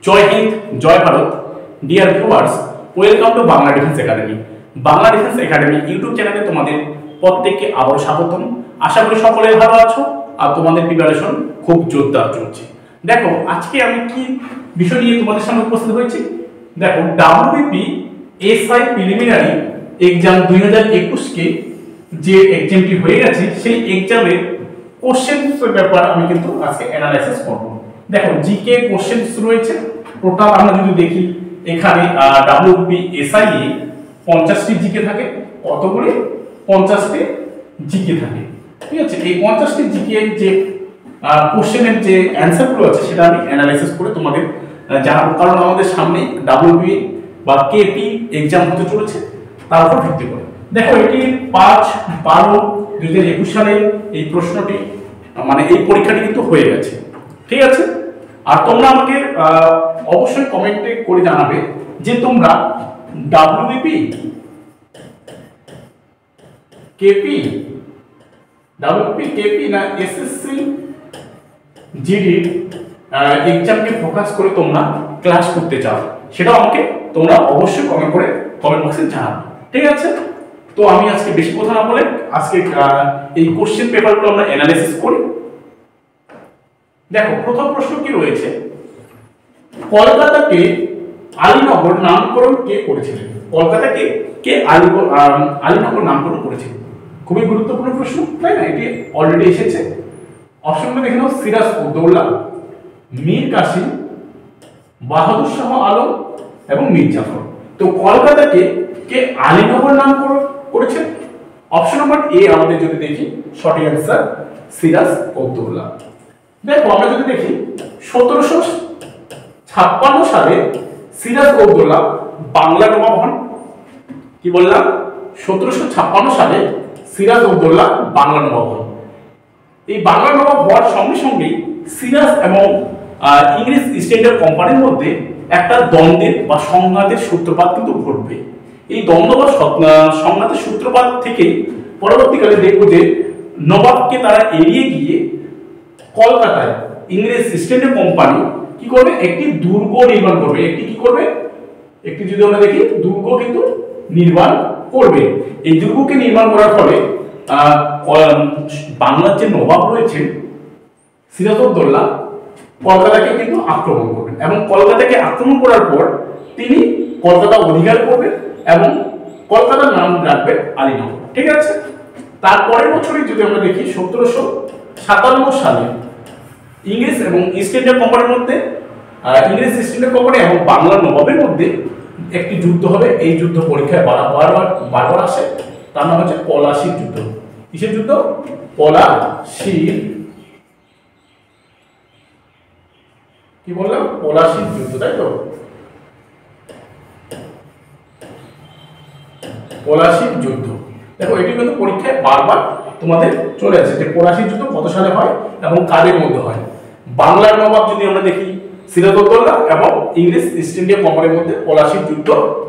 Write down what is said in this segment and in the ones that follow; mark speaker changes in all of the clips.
Speaker 1: জয় হিন্দ, জয় Bharat. Dear viewers, welcome to Bangla defence academy. Bangla defence academy YouTube চ্যানেলে তোমাদের প্রত্যেককে আবারও স্বাগতম। আশা করি সকলে ভালো আছো আর তোমাদের প্রিপারেশন খুব জোরদার চলছে। দেখো, আজকে আমি কি বিষয় নিয়ে তোমাদের সামনে উপস্থিত হয়েছি। দেখো, ডাব্লিউবিপি এসআই প্রিলিমিনারি এক্সাম 2021 কে যে এক্সামটি হয়ে গেছে সেই এক্সামের কোশ্চেনের ব্যাপার আমি কিন্তু আজকে অ্যানালাইসিস করব। দেখো, জিকে কোশ্চেনস রয়েছে টোটাল। আমরা যদি দেখি এখানে ডাব্লিউবিপি এসআই এ 50টি জিকে থাকে। কতগুলি? 50টি জিকে থাকে। ঠিক আছে, এই 50টি জিকে এর যে কোশ্চেনের যে অ্যানসারগুলো আছে সেটা আমি অ্যানালাইসিস করে তোমাদের জানাবো, কারণ আমাদের সামনে ডাব্লিউবি বা কেপি এক্সাম হতে চলেছে তার উপর ভিত্তি করে। দেখো, এটি 5/12/2021 সালে এই প্রশ্নটি মানে এই পরীক্ষাটি কিন্তু হয়ে গেছে। ঠিক আছে, আর তোমরা আমাকে অবশ্যই কমেন্টে করে জানাবে যে তোমরা ডাব্লিউবিপি কেপি না এসএসসি জিডি এক্সামকে ফোকাস করে তোমরা ক্লাস করতে চাও, সেটা আমাকে তোমরা অবশ্যই কমেন্ট বক্সে জানাবে। ঠিক আছে, তো আমি আজকে বেশি কথা না বলে আজকে এই কোশ্চেন পেপারগুলো আমরা অ্যানালাইসিস করি। দেখো, প্রথম প্রশ্ন কি রয়েছে, কলকাতাকে আলীনগর নামকরণ কে করেছিলেন? কলকাতাকে কে আলীনগর নামকরণ করেছিলেন? খুবই গুরুত্বপূর্ণ প্রশ্ন, তাই না? এটি অলরেডি এসেছে। অপশনগুলো দেখে নাও, সিরাজ উদ্দৌলা, মীর কাসিম, বাহাদুর শাহ আলম এবং মীর জাফর। তো কলকাতাকে কে আলীনগর নামকরণ করেছেন? অপশন নাম্বার এ আমাদের যদি দেখি সঠিক অ্যান্সার সিরাজ উদ্দৌলা। দেখো, আমরা যদি দেখি 1756 সালে সিরাজ উদ্দৌলা বাংলা নবাব হন। কি বললাম? 1756 সালে সিরাজ উদ্দৌলা বাংলা নবাব হন। এই বাংলা নবাব হওয়ার সঙ্গে সঙ্গেই সিরাজ এবং ইংরেজ ইস্ট ইন্ডিয়া কোম্পানির মধ্যে একটা দ্বন্দ্বের বা সংঘাতের সূত্রপাত কিন্তু ঘটবে। এই দ্বন্দ্ব বা সংঘাতের সূত্রপাত থেকে পরবর্তীকালে দেখব যে নবাবকে তারা এড়িয়ে গিয়ে কলকাতায় ইংরেজ ইস্ট ইন্ডিয়া কোম্পানি কি করবে? একটি দুর্গ নির্মাণ করবে। একটি যদি আমরা দেখি দুর্গ কিন্তু নির্মাণ করবে। এই দুর্গকে নির্মাণ করার ফলে বাংলার যে নবাব রয়েছেন সিরাজউদ্দৌলা কলকাতাকে কিন্তু আক্রমণ করবেন এবং কলকাতাকে আক্রমণ করার পর তিনি কলকাতা অধিকার করবেন এবং কলকাতার নাম রাখবেন আলীনগর। ঠিক আছে, তারপরের বছরই যদি আমরা দেখি 1757 সালে ইংরেজ এবং ইস্ট ইন্ডিয়া কোম্পানির মধ্যে ইংরেজ ইস্ট ইন্ডিয়া কোম্পানি এবং বাংলার নবাবের মধ্যে একটি যুদ্ধ হবে। এই যুদ্ধ পরীক্ষায় বারবার আসে, তার নাম হচ্ছে পলাশীর যুদ্ধ। কিসের যুদ্ধ? পলাশীর। কি বললাম? পলাশীর যুদ্ধ, তাই তো? পলাশীর যুদ্ধ। দেখো, এটি কিন্তু পরীক্ষায় বারবার তোমাদের চলে আসে যে পলাশীর যুদ্ধ কত সালে হয় এবং কাদের মধ্যে হয়। বাংলার নবাব যদি আমরা দেখি সিরাজউদ্দৌলা এবং ইংরেজ ইস্ট ইন্ডিয়া কোম্পানির মধ্যে পলাশীর যুদ্ধ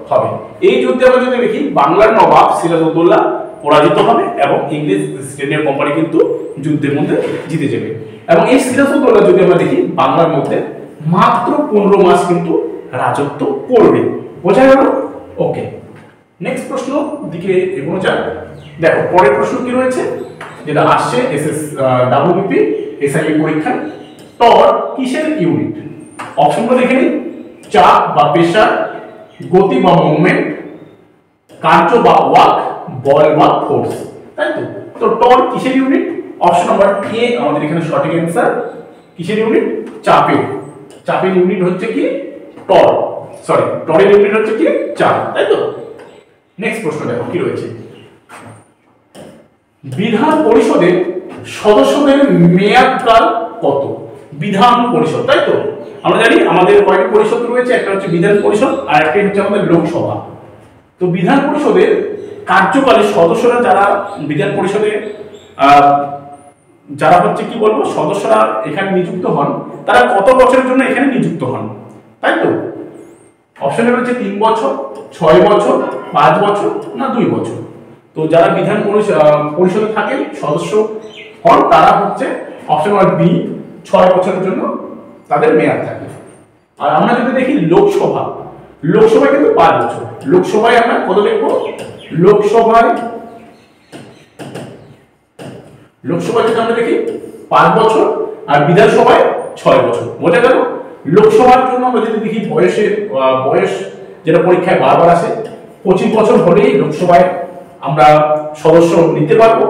Speaker 1: হবে। এই যুদ্ধে আমরা যদি দেখি বাংলার নবাব সিরাজউদ্দৌলা পরাজিত হবে এবং ইংরেজ ইস্ট ইন্ডিয়া কোম্পানি কিন্তু যুদ্ধের মধ্যে জিতে যাবে। এবং এই সিরাজউদ্দৌলা যদি আমরা দেখি বাংলার মধ্যে মাত্র 15 মাস কিন্তু রাজত্ব করবে। বোঝা গেল? ওকে, নেক্সট প্রশ্ন দিকে এগোনো যাক। দেখো, পরের প্রশ্ন কি রয়েছে যেটা আসছে ডাব্লিউবিপি এসআই পরীক্ষায়। টর কিসের ইউনিট? অপশনগুলো দেখে নিই। চাপ বা প্রেসার, গতি বা মুভমেন্ট, কার্য বা ওয়ার্ক, বল বা ফোর্স, তাই তো? তো টর কিসের ইউনিট? অপশন নাম্বার এ আমাদের এখানে সঠিক অ্যান্সার। কিসের ইউনিট? চাপের ইউনিট হচ্ছে কি টর। টরের ইউনিট হচ্ছে কি চাপ, তাই তো? নেক্সট প্রশ্ন দেখো কি রয়েছে। বিধান পরিষদের সদস্যদের মেয়াদকাল কত? বিধান পরিষদ, তাই তো? আমরা জানি আমাদের কয়টি পরিষদ রয়েছে, একটা হচ্ছে বিধান পরিষদ আর একটা হচ্ছে আমাদের লোকসভা। তো বিধান পরিষদের কার্যকালের সদস্যরা যারা বিধান পরিষদে যারা হচ্ছে কি বলবো সদস্যরা এখানে নিযুক্ত হন, তারা কত বছরের জন্য এখানে নিযুক্ত হন, তাই তো? অপশনে রয়েছে 3 বছর, 6 বছর, 5 বছর না 2 বছর। তো যারা বিধান পরিষদে থাকেন সদস্য হন তারা হচ্ছে অপশন নাম্বার বি 6 বছরের জন্য তাদের মেয়াদ থাকে। আর আমরা যদি দেখি লোকসভায় কিন্তু 5 বছর। লোকসভায় আমরা কত লিখব? লোকসভায় যদি আমরা দেখি 5 বছর আর বিধানসভায় 6 বছর। বোঝা গেল? লোকসভার জন্য আমরা যদি দেখি বয়স যেটা পরীক্ষায় বারবার আসে, 25 বছর হলেই লোকসভায় আমরা সদস্য নিতে পারবো।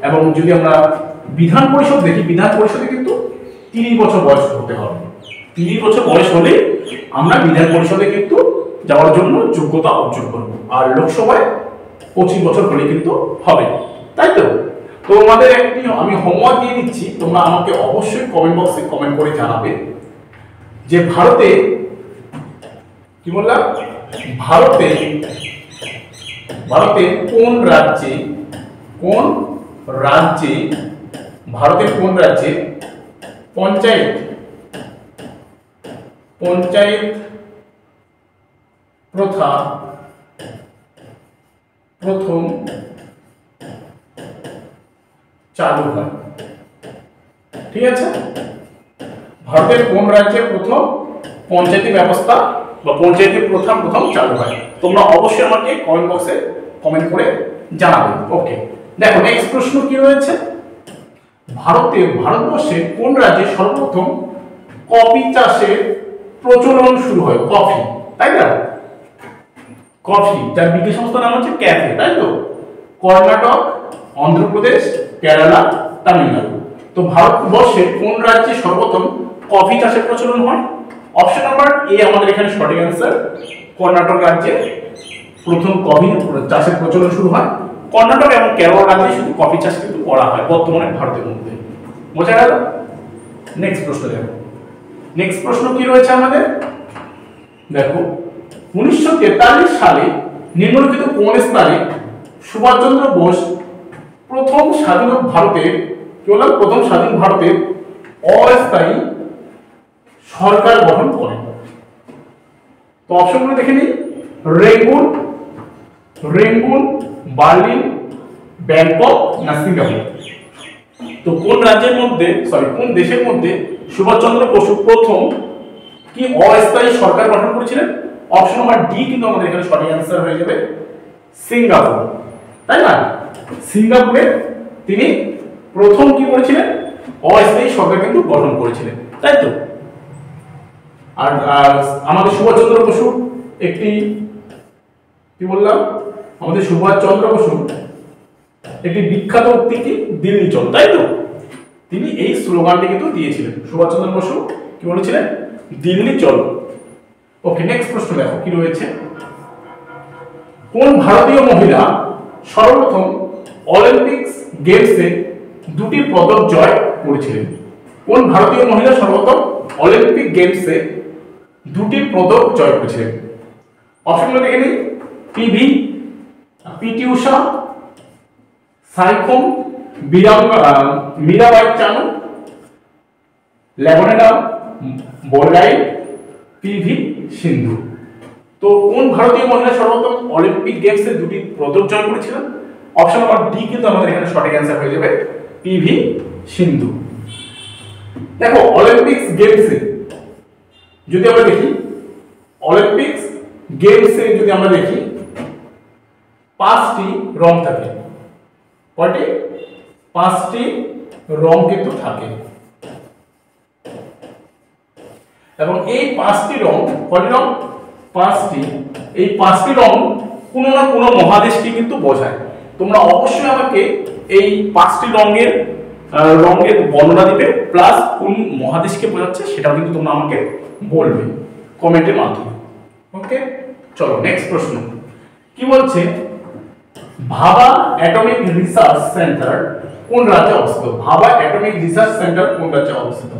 Speaker 1: এবং যদি আমরা বিধান পরিষদ দেখি, বিধান পরিষদে কিন্তু 30 বছর বয়স হতে হবে। 30 বছর বয়স হলে আমরা বিধান পরিষদে কিন্তু যাওয়ার জন্য যোগ্যতা অর্জন করব। আর লোকসভায় 25 বছর হলে কিন্তু হবে, তাই তো? তোমাদের একটি আমি হোমওয়ার্ক দিয়ে দিচ্ছি, তোমরা আমাকে অবশ্যই কমেন্ট বক্সে কমেন্ট করে জানাবে যে ভারতে কি বললাম, ভারতে কোন রাজ্যে ভারতের কোন রাজ্যে পঞ্চায়েত প্রথা প্রথম চালু হয়? ঠিক আছে, ভারতের কোন রাজ্যে প্রথম পঞ্চায়েতি ব্যবস্থা বা পঞ্চায়েতি প্রথা প্রথম চালু হয়? তোমরা অবশ্যই আমাকে কমেন্ট বক্সে কমেন্ট করে জানাবে। ওকে, দেখো নেক্সট প্রশ্ন কি রয়েছে। ভারতবর্ষে কোন রাজ্যে সর্বপ্রথম কফি চাষের প্রচলন শুরু হয়? কফি, তাই না? কফি, যার বিজ্ঞান সংস্থার নাম হচ্ছে ক্যাফে, তাই তো? কর্ণাটক, অন্ধ্রপ্রদেশ, কেরালা, তামিলনাড়ু। তো ভারতবর্ষে কোন রাজ্যে সর্বপ্রথম কফি চাষের প্রচলন হয়? অপশন নাম্বার এ আমাদের এখানে সঠিক অ্যান্সার। কর্ণাটক রাজ্যে প্রথম কফি চাষের প্রচলন শুরু হয়। কর্ণাটক এবং কেরল রাজ্যে শুধু কফি চাষ কিন্তু করা হয় বর্তমানে ভারতের মধ্যে। বোঝা গেল? নেক্সট প্রশ্ন দেখো। নেক্সট প্রশ্ন কি রয়েছে আমাদের, দেখো 1943 সালে নিম্নলিখিত কোন স্থানে সুভাষচন্দ্র বোস প্রথম স্বাধীন ভারতের অস্থায়ী সরকার গঠন করেন? তো অপশনগুলো দেখে নিই। রেঙ্গুন, বার্লিন, ব্যাংকক না সিঙ্গাপুর? তো কোন দেশের মধ্যে সুভাষচন্দ্র বসু প্রথম কি অস্থায়ী সরকার গঠন করেছিলেন? অপশন নাম্বার ডি কিন্তু আমাদের এখানে সঠিক অ্যান্সার হয়ে যাবে, সিঙ্গাপুর, তাই না? সিঙ্গাপুরে তিনি প্রথম কি করেছিলেন? অস্থায়ী সরকার কিন্তু গঠন করেছিলেন, তাই তো? আর আমাদের সুভাষচন্দ্র বসু একটি কি বললাম, আমাদের সুভাষচন্দ্র বসু একটি বিখ্যাত উক্তি কি, দিল্লি চল, তাই তো? তিনি এই স্লোগানটি কিন্তু দিয়েছিলেন। সুভাষচন্দ্র বসু কি বলেছিলেন? দিল্লি চল। ওকে, নেক্সট প্রশ্ন দেখো কি রয়েছে। কোন ভারতীয় মহিলা সর্বপ্রথম অলিম্পিক্স গেমসে 2টি পদক জয় করেছিলেন? কোন ভারতীয় মহিলা সর্বপ্রথম অলিম্পিক গেমসে 2টি পদক জয় করেছিলেন? অপশনগুলো দেখে নিই। পিটি উষা, সাইখোম, মীরাবাই চানু, ল্যাভেন্ডার বোরগাই, পিভি সিন্ধু। তো কোন ভারতীয় মহিলা সর্বপ্রথম অলিম্পিক গেমসে 2টি পদক জয় করেছিলেন? অপশন নাম্বার ডি কিন্তু আমাদের এখানে সঠিক অ্যান্সার হয়ে যাবে, পিভি সিন্ধু। দেখো অলিম্পিক্স গেমসে যদি আমরা দেখি, অলিম্পিক্স গেমসে যদি আমরা দেখি 5টি রং থাকে। কয়টি? 5টি রং কিন্তু থাকে। এবং এই 5টি রং, কয়টি রং? 5টি। এই 5টি রং কোনো না কোনো মহাদেশকে কিন্তু বোঝায়। তোমরা অবশ্যই আমাকে এই 5টি রঙের বর্ণনা দিবে, প্লাস কোন মহাদেশকে বোঝাচ্ছে সেটাও কিন্তু তোমরা আমাকে বলবে কমেন্টের মাধ্যমে। ওকে, চলো নেক্সট প্রশ্ন কি বলছে। ভাবা অ্যাটমিক রিসার্চ সেন্টার কোন রাজ্যে অবস্থিত? ভাবা অ্যাটমিক রিসার্চ সেন্টার কোন রাজ্যে অবস্থিত?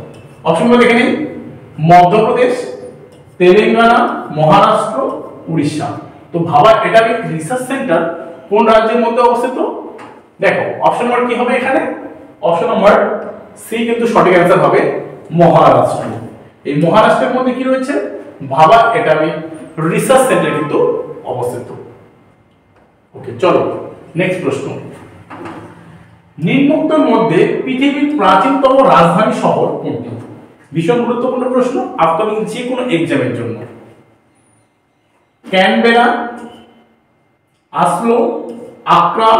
Speaker 1: অপশনগুলো দেখে নিন। মধ্যপ্রদেশ, তেলেঙ্গানা, মহারাষ্ট্র, উড়িষ্যা। তো ভাবা অ্যাটমিক রিসার্চ সেন্টার কোন রাজ্যের মধ্যে অবস্থিত? দেখো অপশন নাম্বার কি হবে এখানে? অপশন নাম্বার সি কিন্তু সঠিক অ্যান্সার হবে, মহারাষ্ট্র। এই মহারাষ্ট্রের মধ্যে কি রয়েছে? ভাবা অ্যাটমিক রিসার্চ সেন্টার কিন্তু অবস্থিত। ওকে, চলো নেক্সট প্রশ্ন নিম্নোক্তের মধ্যে পৃথিবীর প্রাচীনতম রাজধানী শহর কোনটি? ভীষণ গুরুত্বপূর্ণ প্রশ্ন আপকামিং যে কোনো এক্সামের জন্য। ক্যানবেরা, আসলো, আকরা,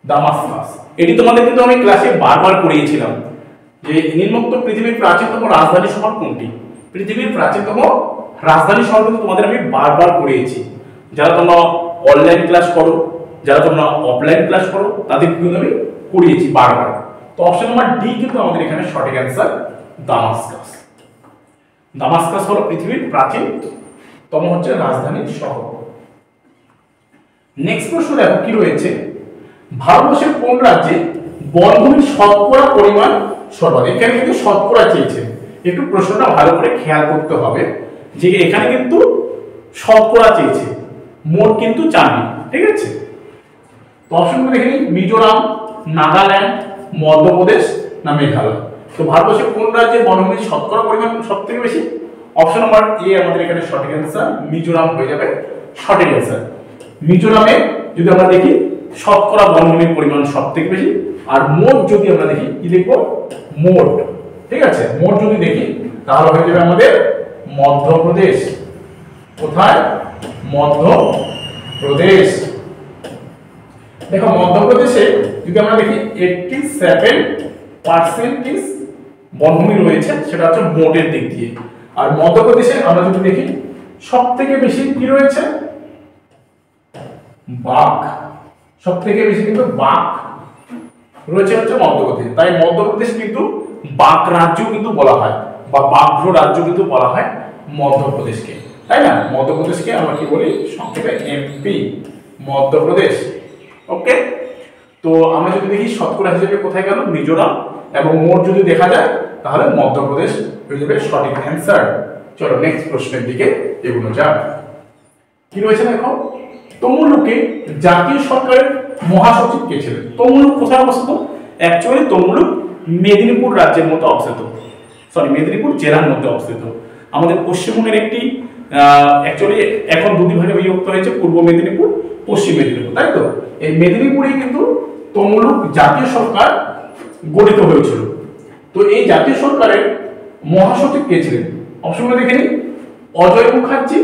Speaker 1: দামাস্কাস। এটি তোমাদের কিন্তু আমি ক্লাসে বারবার করিয়েছিলাম যে নিম্নোক্ত পৃথিবীর প্রাচীনতম রাজধানী শহর কোনটি। পৃথিবীর প্রাচীনতম রাজধানী শহর কিন্তু তোমাদের আমি বারবার করিয়েছি। যারা তোমরা অনলাইন ক্লাস করো, যারা তোমরা অফলাইন ক্লাস করো, তাদের কিন্তু আমি করিয়েছি বারবার। তো অপশন নাম্বার ডি কিন্তু আমাদের এখানে সঠিক অ্যান্সার, দামাস্কাস। দামাস্কাস হলো পৃথিবীর প্রাচীনতম হচ্ছে রাজধানী শহর। নেক্সট প্রশ্ন দেখো কি রয়েছে, ভারতবর্ষের কোন রাজ্যে বনভূমির শতকরা পরিমাণ সর্বাধিক? এখানে কিন্তু শতকরা চেয়েছে, একটু প্রশ্নটা ভালো করে খেয়াল করতে হবে যে এখানে কিন্তু শতকরা চেয়েছে, মোট কিন্তু চাননি, ঠিক আছে? তো অপশনগুলো দেখে নিই, মিজোরাম, নাগাল্যান্ড, মধ্যপ্রদেশ না মেঘালয়। তো ভারতবর্ষের কোন রাজ্যে বনভূমির শতকরা পরিমাণ সবথেকে বেশি? অপশন নাম্বার এ আমাদের এখানে সঠিক অ্যান্সার, মিজোরাম হয়ে যাবে সঠিক অ্যান্সার। মিজোরামে যদি আমরা দেখি শতকরা বনভূমির পরিমাণ সবথেকে বেশি, আর মোট যদি আমরা দেখি কি দেখবো, মোট, ঠিক আছে? মোট যদি দেখি তাহলে হয়ে যাবে আমাদের মধ্যপ্রদেশ। কোথায়? মধ্যপ্রদেশ। দেখো মধ্যপ্রদেশে যদি আমরা দেখি 87% বনভূমি রয়েছে, সেটা হচ্ছে মোটের দিক দিয়ে। আর মধ্যপ্রদেশে আমরা যদি দেখি সবথেকে বেশি কি রয়েছে, বাঘ। সবথেকে বেশি কিন্তু বাঘ রয়েছে হচ্ছে মধ্যপ্রদেশ। তাই মধ্যপ্রদেশ কিন্তু বাঘ রাজ্য কিন্তু বলা হয়, বা বাঘ্র রাজ্য কিন্তু বলা হয় মধ্যপ্রদেশকে, তাই না? মধ্যপ্রদেশকে আমরা কি বলি সংক্ষেপে এমপি, মধ্যপ্রদেশ। ওকে, তো আমরা যদি দেখি শতকরা হিসেবে কোথায় গেল, মিজোরাম, এবং মোট যদি দেখা যায় তাহলে মধ্যপ্রদেশ হয়ে যাবে সঠিক অ্যান্সার। চলো নেক্সট প্রশ্নের দিকে এগুলো যাক। কি রয়েছে দেখো, তমলুকে জাতীয় সরকারের মহাসচিব কে ছিলেন? তমলুক কোথায় অবস্থিত? অ্যাকচুয়ালি তমলুক মেদিনীপুর রাজ্যের মধ্যে অবস্থিত, মেদিনীপুর জেলার মধ্যে অবস্থিত। আমাদের পশ্চিমবঙ্গের একটি অ্যাকচুয়ালি এখন দুটি ভাগে বিভক্ত হয়েছে, পূর্ব মেদিনীপুর, পশ্চিম মেদিনীপুর, তাই তো? এই মেদিনীপুরেই কিন্তু তমলুক জাতীয় সরকার গঠিত হয়েছিল। তো এই জাতীয় সরকারের মহাসচিব কে ছিলেন? অপশনগুলো দেখে নিই, অজয় মুখার্জি,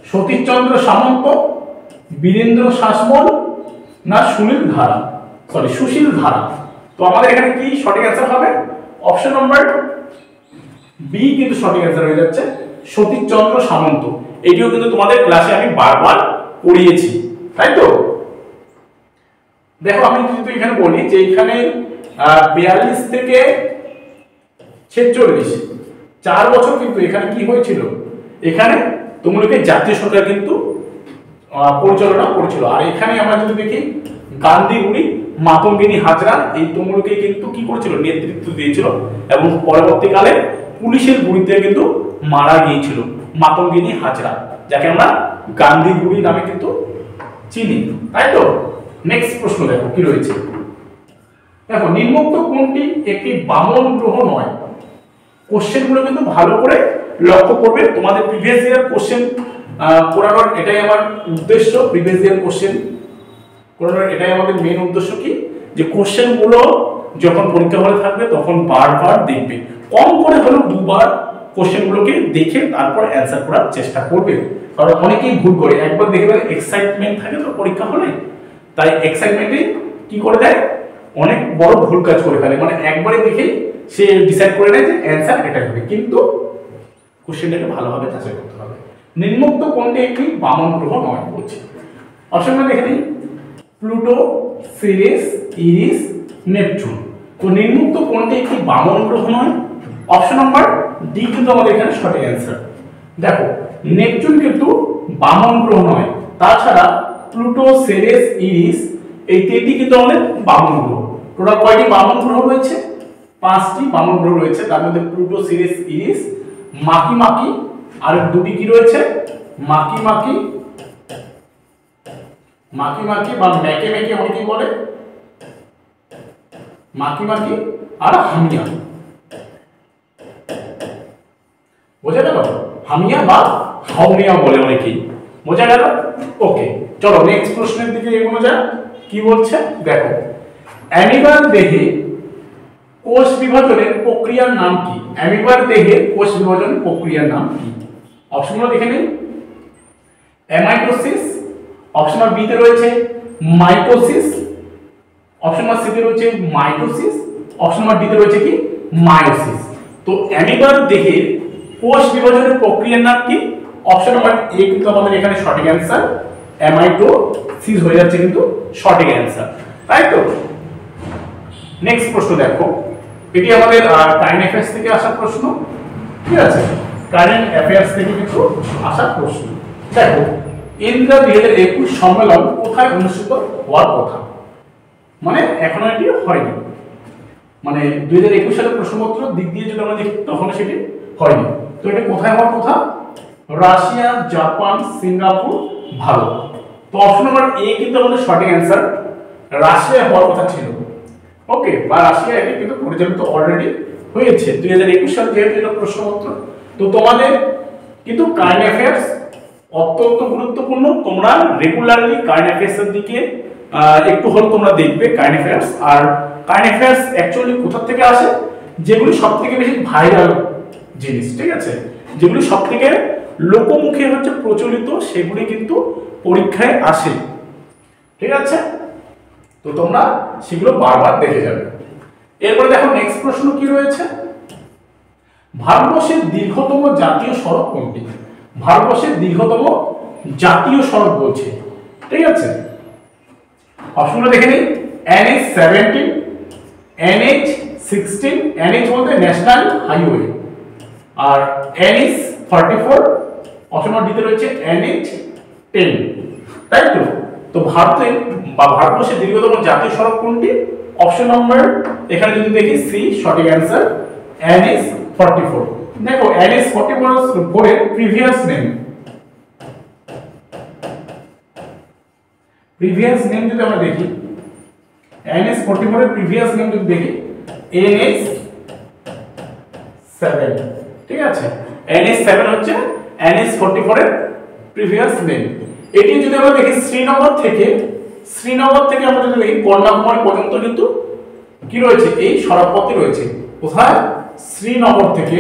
Speaker 1: সতীশচন্দ্র সামন্ত, বীরেন্দ্র শাসমল না সুশীল ধারা। তো আমাদের এখানে কি সঠিক অ্যান্সার হবে? অপশন নাম্বার বি কিন্তু সঠিক অ্যান্সার হয়ে যাচ্ছে, সতীশচন্দ্র সামন্ত। এটিও কিন্তু তোমাদের ক্লাসে আমি বারবার পড়িয়েছি, তাই তো? দেখো আমি যদি এখানে বলি যে এখানে 42 থেকে 46 4 বছর কিন্তু এখানে কি হয়েছিল, এখানে তমলুকে জাতীয় সরকার কিন্তু পরিচালনা করেছিল। আর এখানে আমরা যদি দেখি গান্ধীগুড়ি, মাতঙ্গিনী হাজরা এই তমলুকে কিন্তু কি করেছিল, নেতৃত্ব দিয়েছিল, এবং পরবর্তীকালে পুলিশের গুলিতে কিন্তু মারা গিয়েছিল মাতঙ্গিনী হাজরা, যাকে আমরা গান্ধীগুড়ি নামে কিন্তু চিনি, তাই তো? নেক্সট প্রশ্ন দেখো কি রয়েছে, দেখো নিম্নোক্ত কোনটি একটি বামন গ্রহ নয়? কোশ্চেন গুলো কিন্তু ভালো করে লক্ষ্য করবে, তোমাদের প্রিভিয়াস ইয়ার কোশ্চেন করানোর এটাই আমার উদ্দেশ্য। প্রিভিয়াস ইয়ার কোশ্চেন করানোর এটাই আমাদের মেন উদ্দেশ্য, কি যে কোশ্চেন গুলো যখন পরীক্ষা হলে থাকবে তখন বারবার দেখবে, কম করে হলেও দুবার কোশ্চেন গুলোকে দেখে তারপর অ্যান্সার করার চেষ্টা করবে। কারণ অনেকেই ভুল করে, একবার দেখবে এক্সাইটমেন্ট থাকে তো পরীক্ষা হলে, তাই এক্সাইটমেন্টে কি করে দেয়, অনেক বড় ভুল কাজ করে ফেলে। মানে একবারে দেখেই সে ডিসাইড করে নেয় যে অ্যান্সার এটাই হবে, কিন্তু কোশ্চেনটাকে ভালোভাবে যাচাই করতে হবে। নিম্নোক্ত কোনটি একটি বামন গ্রহ নয় বলছে? অপশনটা দেখে নিই, প্লুটো, সিরিস, ইরিস, নেপচুন। তো নিম্নোক্ত কোনটি একটি বামন গ্রহ নয়? অপশন নাম্বার ডি কিন্তু আমাদের এখানে সঠিক অ্যান্সার। দেখো নেপচুন কিন্তু বামন গ্রহ নয়, তাছাড়া প্লুটো, সিরিস, ইরিস এই তিনটি কিন্তু আমাদের বামন গ্রহ। টোটাল কয়টি বামন গ্রহ রয়েছে? 5টি বামন গ্রহ রয়েছে, তার মধ্যে প্লুটো, সিরিস, ইরিস, মাকি মাকি, আর দুটি কি রয়েছে, মাকি মাকি বা ম্যাকে ম্যাকে অনেকেই বলে, মাকি মাকি আর হামিয়া। বোঝা গেল? হামিয়া বা হাউমিয়া বলে অনেকেই, বোঝা গেল? ওকে, চলো নেক্সট প্রশ্নের দিকে এগোনো যাক। কি বলছে দেখো, অ্যামিবার দেহে কোষ বিভাজনের প্রক্রিয়ার নাম কি? অ্যামিবার দেহে কোষ বিভাজনের প্রক্রিয়ার নাম কি? অপশনগুলো দেখে নিন। অ্যামাইটোসিস, অপশন নম্বর বি তে রয়েছে মাইটোসিস, অপশন নম্বর সি তে রয়েছে মাইটোসিস, অপশন নম্বর ডি তে রয়েছে কি মায়োসিস। তো অ্যামিবার দেহে কোষ বিভাজনের প্রক্রিয়ার নাম কি? অপশন নম্বর এ কিন্তু আমাদের এখানে সঠিক অ্যান্সার, অ্যামাইটোসিস হয়ে যাচ্ছে কিন্তু সঠিক অ্যান্সার, তাই তো। নেক্সট প্রশ্ন দেখো, এটি আমাদের কারেন্ট অ্যাফেয়ার্স থেকে আসা প্রশ্ন, ঠিক আছে, কারেন্ট অ্যাফেয়ার্স থেকে কিন্তু আসা প্রশ্ন। দেখো, ইন্দ্রা 2021 সম্মেলন কোথায় অনুষ্ঠিত হওয়ার কথা? মানে এখনো এটি হয়নি, মানে 2021 সালের প্রশ্নপত্র দিক দিয়ে যদি আমরা দেখি তখন সেটি হয়নি। তো এটা কোথায় হওয়ার কথা? Russia, Japan, Singapore, Bharat. তো অপশন নম্বর এ কিন্তু আমাদের সঠিক অ্যান্সার, রাশিয়া হওয়ার কথা ছিল। ওকে, বা রাশিয়া এটি কিন্তু পরিচালিত অলরেডি হয়েছে 2021 সালে, যেহেতু এটা প্রশ্নপত্র। তো তোমাদের কিন্তু কারেন্ট অ্যাফেয়ার্স অত্যন্ত গুরুত্বপূর্ণ, তোমরা রেগুলারলি কারেন্ট অ্যাফেয়ার্সের দিকে একটু হল তোমরা দেখবে কারেন্ট অ্যাফেয়ার্স। আর কারেন্ট অ্যাফেয়ার্স অ্যাকচুয়ালি কোথা থেকে আসে? যেগুলি সবথেকে বেশি ভাইরাল জিনিস, ঠিক আছে, যেগুলি সবথেকে লোকমুখে হচ্ছে প্রচলিত, সেগুলি কিন্তু পরীক্ষায় আসে, ঠিক আছে। তো তোমরা সেগুলো বারবার দেখে যাবে। এরপরে দেখো নেক্সট প্রশ্ন কি রয়েছে, ভারতবর্ষের দীর্ঘতম জাতীয় সড়ক কোনটি? ভারতবর্ষের দীর্ঘতম জাতীয় সড়ক বলছে, ঠিক আছে। অপশনগুলো দেখে নিই। NH-17, NH-16, NH বলতে ন্যাশনাল হাইওয়ে, আর NH-44, অপশন নম্বর ডিতে রয়েছে NH-10, তাই তো। তো ভারতের বা ভারতবর্ষের দীর্ঘতম জাতীয় সড়ক কোনটি? অপশন নম্বর এখানে যদি দেখি সি সঠিক অ্যান্সার, NH-44। দেখো NH-44 এর প্রিভিয়াস নেম যদি আমরা দেখি, NH-44 এর প্রিভিয়াস নেম যদি দেখি NH-7, ঠিক আছে। NH-7 হচ্ছে NH-44 এর প্রিভিয়াস নেম। এটি যদি আমরা দেখি শ্রীনগর থেকে আমরা যদি দেখি কন্যাকুমারী পর্যন্ত কিন্তু কি রয়েছে, এই সড়কপথটি রয়েছে। কোথায়? শ্রীনগর থেকে,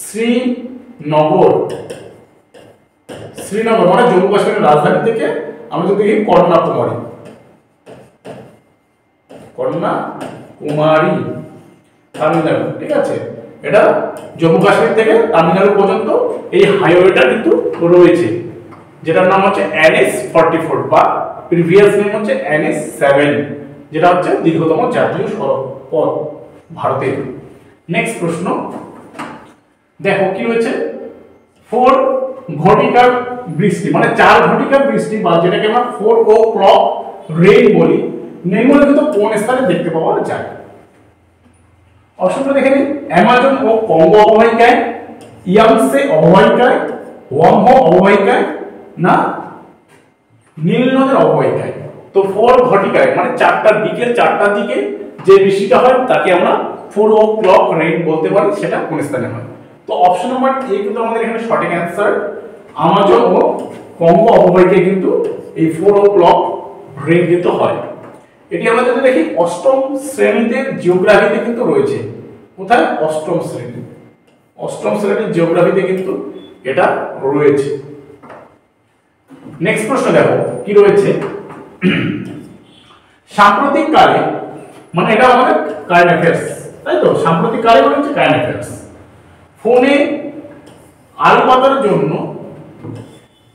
Speaker 1: শ্রীনগর মানে জম্মু কাশ্মীরের রাজধানী থেকে আমরা যদি দেখি কন্যাকুমারী তামিলনাড়ু, ঠিক আছে। এটা জম্মু কাশ্মীর থেকে তামিলনাড়ু পর্যন্ত এই হাইওয়েটা কিন্তু রয়েছে, যেটার নাম হচ্ছে NH-44 বা প্রিভিয়াস নেম হচ্ছে NH-7, যেটা হচ্ছে দীর্ঘতম জাতীয় সড়ক পথ ভারতের। নেক্সট প্রশ্ন দেখো কি রয়েছে, 4 ঘটিকার বৃষ্টি মানে 4 ঘটিকার বৃষ্টি বা যেটাকে আমরা 4 o'clock রেইন বলি, নিম্নলিখিত কোন স্থানে দেখতে পাওয়া যায়? অপশনটা দেখে নিন। অ্যামাজন ও কঙ্গো অববাহিকায়, ইয়াংসে অববাহিকায়, ওয়াংহো অববাহিকায়, না নীল নদের অববাহিকায়। তো 4 ঘটিকায় মানে বিকেল 4টার দিকে যে বৃষ্টিটা হয় তাকে আমরা 4 o'clock রেইন বলতে পারি, সেটা কোন স্থানে হয়? তো অপশন নম্বর এ কিন্তু আমাদের এখানে সঠিক অ্যান্সার, আমাজন ও কঙ্গো অববাহিকায় কিন্তু এই 4 o'clock রেইন কিন্তু হয়। এটি আমরা যদি দেখি অষ্টম শ্রেণীতে জিওগ্রাফিতে কিন্তু রয়েছে। কোথায়? অষ্টম শ্রেণীর জিওগ্রাফিতে কিন্তু এটা রয়েছে। নেক্সট প্রশ্ন দেখো কি রয়েছে, সাম্প্রতিক কালে মানে এটা আমাদের কারেন্ট অ্যাফেয়ার্স, তাই তো। সাম্প্রতিক কালে মানে হচ্ছে কারেন্ট অ্যাফেয়ার্স। ফোনে আলো পাতার জন্য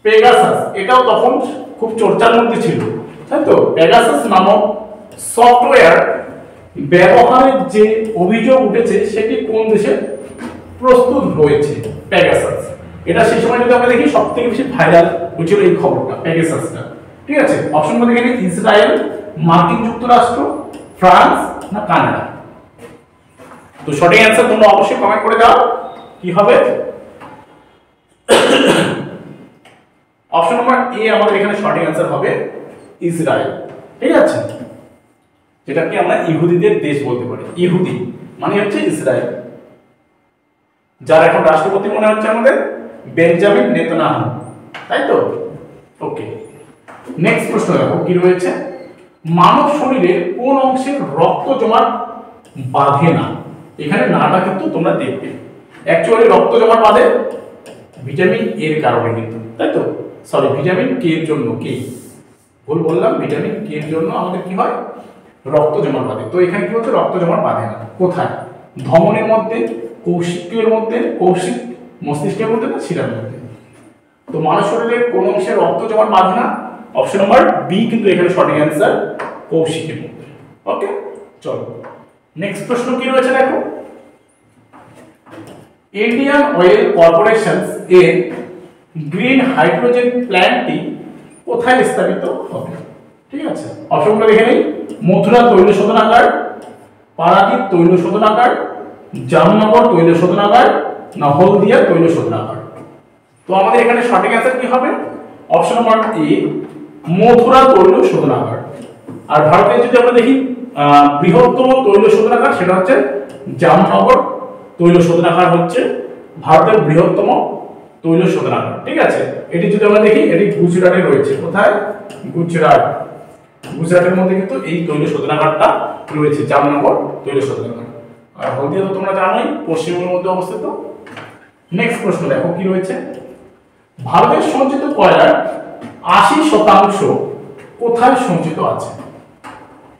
Speaker 1: পেগাসাস, এটাও তখন খুব চর্চার মধ্যে ছিল, তাই তো। পেগাসাস নামক সফটওয়্যার ব্যবহারের যে অভিযোগ উঠেছে সেটি কোন দেশে প্রস্তুত হয়েছে? পেগাসাস, এটা সেই সময় যদি আমরা দেখি সবথেকে বেশি ভাইরাল হয়েছিল এই খবরটা, পেগাসাসটা, ঠিক আছে। অপশন মধ্যে দেখেন ইসরায়েল, মার্কিন যুক্তরাষ্ট্র, ফ্রান্স, না কানাডা। তো সঠিক অ্যান্সার তোমরা অবশ্যই কমেন্ট করে দাও কি হবে। অপশন নাম্বার এ আমাদের এখানে সঠিক অ্যান্সার হবে ইসরায়েল, ঠিক আছে, যেটাকে আমরা ইহুদিদের দেশ বলতে পারি। ইহুদি মানে হচ্ছে ইসরায়েল, যার এখন রাষ্ট্রপতি মনে হচ্ছে আমাদের বেঞ্জামিন নেতানিয়াহু, তাই তো। ওকে, নেক্সট প্রশ্ন দেখো কি রয়েছে, মানব শরীরের কোন অংশে রক্ত জমাট বাঁধে না? এখানে নাটা কিন্তু তোমরা দেখবে। অ্যাকচুয়ালি রক্ত জমাট বাঁধে ভিটামিন এর কারণে কিন্তু, তাই তো? সরি, ভিটামিন কে এর জন্য, কে ভুল বললাম, ভিটামিন কে এর জন্য আমাদের কি হয়, রক্ত জমাট বাঁধে। তো এখানে কি হচ্ছে, রক্ত জমাট বাঁধে না। কোথায়? ধমনের মধ্যে, কৌশিকের মধ্যে, কৌশিক মস্তিষ্কের মধ্যে না শিরার মধ্যে। তো মানব শরীরের কোন অংশে রক্ত জমাট বাঁধে না? অপশন নাম্বার বি কিন্তু এখানে সঠিক অ্যান্সার, কৌশিকের মধ্যে। ওকে, চলো নেক্সট প্রশ্ন কি রয়েছে দেখো। ইন্ডিয়ান অয়েল কর্পোরেশন এর গ্রিন হাইড্রোজেন প্ল্যান্টটি কোথায় স্থাপিত হবে? ঠিক আছে, অপশনগুলো দেখে নেই। মথুরা তৈল শোধনাগার, পারাদীপ তৈল শোধনাগার, জামনগর তৈল শোধনাগার, না হলদিয়া তৈল শোধনাগার। তো আমাদের এখানে সঠিক অ্যান্সার কি হবে? অপশন নাম্বার এ, মথুরা তৈল শোধনাগার। আর ভারতের যদি আমরা দেখি বৃহত্তম তৈল শোধনাগার, সেটা হচ্ছে জামনগর তৈল শোধনাগার হচ্ছে ভারতের বৃহত্তম তৈল শোধনাগার। ঠিক আছে, এটি যদি আমরা দেখি, এটি গুজরাটে রয়েছে। কোথায়? গুজরাট। গুজরাটের মধ্যে কিন্তু এই তৈল শোধনাগারটা রয়েছে, জামনগর তৈল শোধনাগার। আর হলদিয়া তো তোমরা জানোই পশ্চিমবঙ্গের মধ্যে অবস্থিত। নেক্সট প্রশ্ন দেখো কি রয়েছে। ভারতের সঞ্চিত কয়লার 80% কোথায় সঞ্চিত আছে?